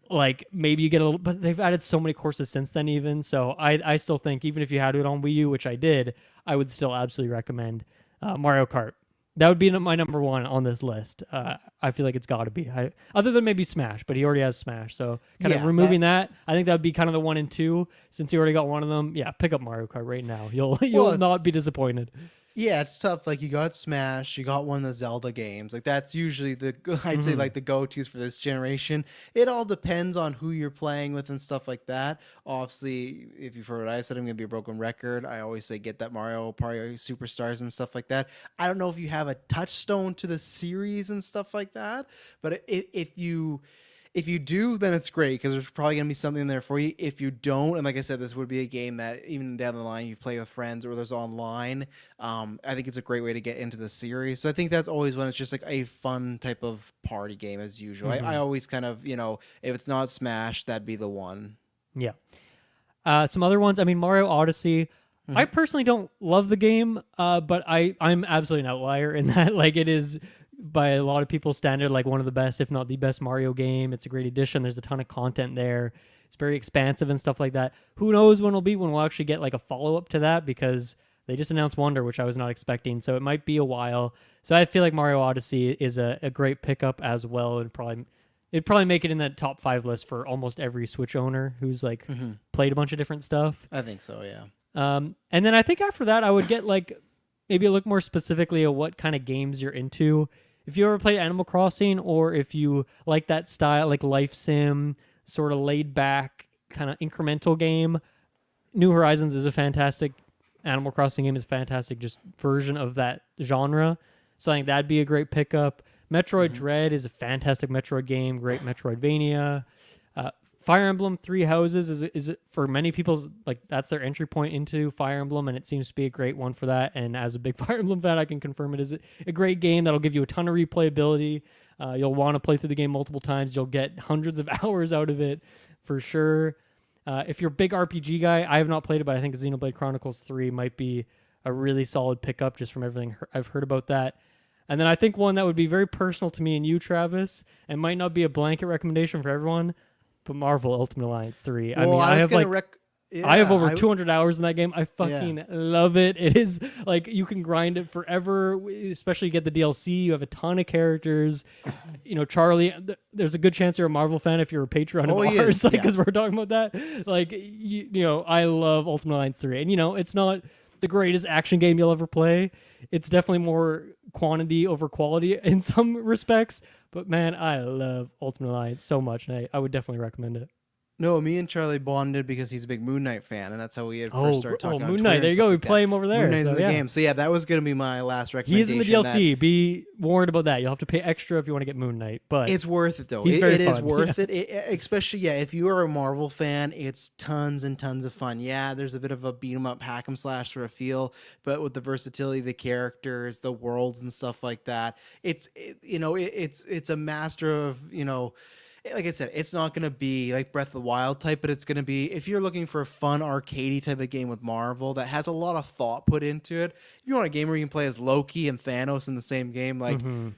like maybe you get a little, but they've added so many courses since then even. So I still think even if you had it on Wii U, which I did, I would still absolutely recommend Mario Kart. That would be my number 1 on this list. I feel like it's got to be. Other than maybe Smash, but he already has Smash. So kind of removing that, I think that would be kind of the 1 and 2. Since you already got one of them, pick up Mario Kart right now. You'll not be disappointed. Yeah, it's tough. Like you got Smash, you got one of the Zelda games. Like that's usually I'd say like the go-tos for this generation. It all depends on who you're playing with and stuff like that. Obviously, if you've heard what I said, I'm gonna be a broken record. I always say get that Mario Party Superstars and stuff like that. I don't know if you have a touchstone to the series and stuff like that, but if you do, then it's great because there's probably gonna be something there for you. If you don't, and like I said, this would be a game that even down the line you play with friends or there's online. I think it's a great way to get into the series. So I think that's always when it's just like a fun type of party game as usual. I always kind of if it's not Smash, that'd be the one. Yeah. Some other ones. I mean, Mario Odyssey. I personally don't love the game, but I'm absolutely an outlier in that. Like it is by a lot of people's standard, like one of the best, if not the best Mario game. It's a great addition. There's a ton of content there. It's very expansive and stuff like that. Who knows when we'll actually get like a follow-up to that because they just announced Wonder, which I was not expecting. So it might be a while. So I feel like Mario Odyssey is a great pickup as well. It'd probably make it in that top 5 list for almost every Switch owner who's like played a bunch of different stuff. I think so, yeah. And then I think after that, I would get like maybe look more specifically at what kind of games you're into. If you ever played Animal Crossing or if you like that style, like life sim, sort of laid back, kind of incremental game, New Horizons is a fantastic, Animal Crossing game is a fantastic just version of that genre. So I think that'd be a great pickup. Metroid Dread is a fantastic Metroid game, great Metroidvania. Fire Emblem Three Houses is for many people like that's their entry point into Fire Emblem, and it seems to be a great one for that. And as a big Fire Emblem fan, I can confirm it is a great game that'll give you a ton of replayability. You'll want to play through the game multiple times. You'll get hundreds of hours out of it for sure. If you're a big RPG guy, I have not played it, but I think Xenoblade Chronicles 3 might be a really solid pickup just from everything I've heard about that. And then I think one that would be very personal to me and you, Travis, and might not be a blanket recommendation for everyone, but Marvel Ultimate Alliance 3. Well, I have I have over I 200 hours in that game. I fucking love it. It is like you can grind it forever, especially get the DLC. You have a ton of characters. Charlie, there's a good chance you're a Marvel fan if you're a patron of ours, because we're talking about that. Like, I love Ultimate Alliance 3. And, it's not the greatest action game you'll ever play. It's definitely more quantity over quality in some respects. But, man, I love Ultimate Alliance so much, and I would definitely recommend it. No, me and Charlie bonded because he's a big Moon Knight fan, and that's how we had first started talking. Moon Knight, there you go. We play him over there. Moon Knight's in the game, so that was going to be my last recommendation. He's in the DLC. Be warned about that. You'll have to pay extra if you want to get Moon Knight, but it's worth it though. It is worth it. Especially if you are a Marvel fan, it's tons and tons of fun. Yeah, there's a bit of a beat 'em up, hack 'em slash sort of feel, but with the versatility of the characters, the worlds, and stuff like that, it's a master of like I said, it's not gonna be like Breath of the Wild type, but it's gonna be, if you're looking for a fun arcadey type of game with Marvel that has a lot of thought put into it. If you want a game where you can play as Loki and Thanos in the same game, like Mm-hmm.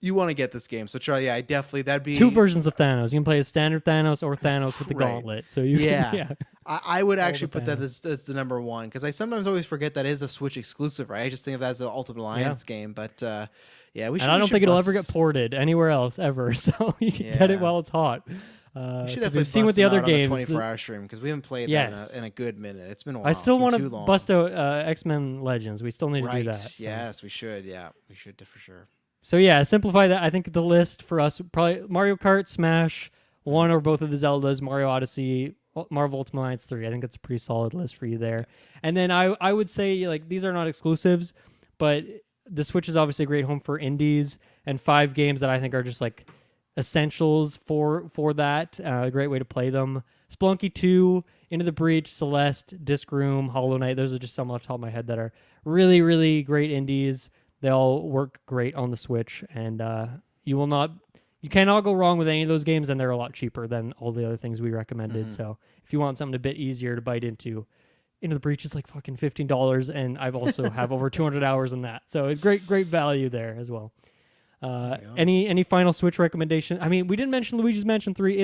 you want to get this game. So Charlie, yeah, I definitely that'd be Two versions of Thanos. You can play as standard Thanos or Thanos with the right. gauntlet. So you Yeah. can, yeah. I would All actually the put that Thanos. as the number one, because I sometimes always forget that is a Switch exclusive, right? I just think of that as an Ultimate Alliance game, but yeah, we should. And I we don't should think it'll ever bust- get ported anywhere else ever. So you can get it Yeah. while it's hot. We should 'Cause definitely we've seen with bust the them other out on the games. 24-hour stream, because we haven't played Yes. that in a good minute. It's been a while. I still want to bust out X-Men Legends. We still need to do that. So. Yes, we should. Yeah, we should for sure. So yeah, simplify that. I think the list for us probably Mario Kart, Smash, one or both of the Zeldas, Mario Odyssey, Marvel Ultimate Alliance 3. I think that's a pretty solid list for you there. And then I would say like these are not exclusives, but the Switch is obviously a great home for indies and 5 games that I think are just like essentials for that. A great way to play them. Spelunky 2, Into the Breach, Celeste, Disc Room, Hollow Knight. Those are just some off the top of my head that are really, really great indies. They all work great on the Switch, and you cannot go wrong with any of those games, and they're a lot cheaper than all the other things we recommended. So if you want something a bit easier to bite into the Breach is like fucking $15, and I've also have over 200 hours in that. So it's great value there as well. Any final Switch recommendation? I mean, we didn't mention Luigi's Mansion 3.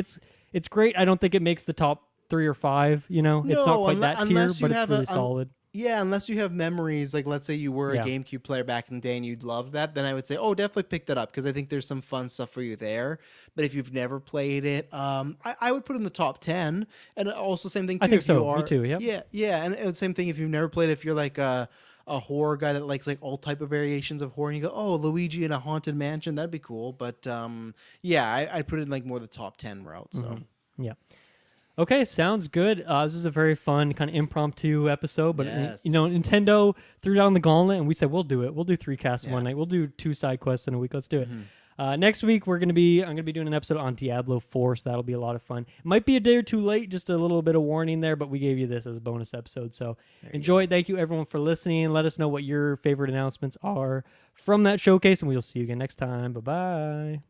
It's great. I don't think it makes the top 3 or 5. You know, it's not quite that tier, but it's really solid. Yeah, unless you have memories, like let's say you were Yeah. a GameCube player back in the day and you'd love that, then I would say, oh, definitely pick that up, because I think there's some fun stuff for you there. But if you've never played it, I would put it in the top 10. And also same thing too. I think if you so. are, Me too. Yep. Yeah, and same thing if you've never played it, if you're like a horror guy that likes like all type of variations of horror, and you go, oh, Luigi in a haunted mansion, that'd be cool. But yeah, I'd put it in like more the top 10 route. So Yeah. Okay, sounds good. This is a very fun kind of impromptu episode, but Yes. Nintendo threw down the gauntlet, and we said we'll do it. We'll do 3 casts in Yeah. one night. We'll do 2 side quests in a week. Let's do it. Next week I'm gonna be doing an episode on Diablo 4, so that'll be a lot of fun. It might be a day or two late, just a little bit of warning there, but we gave you this as a bonus episode. So enjoy. Thank you everyone for listening. Let us know what your favorite announcements are from that showcase, and we'll see you again next time. Bye bye.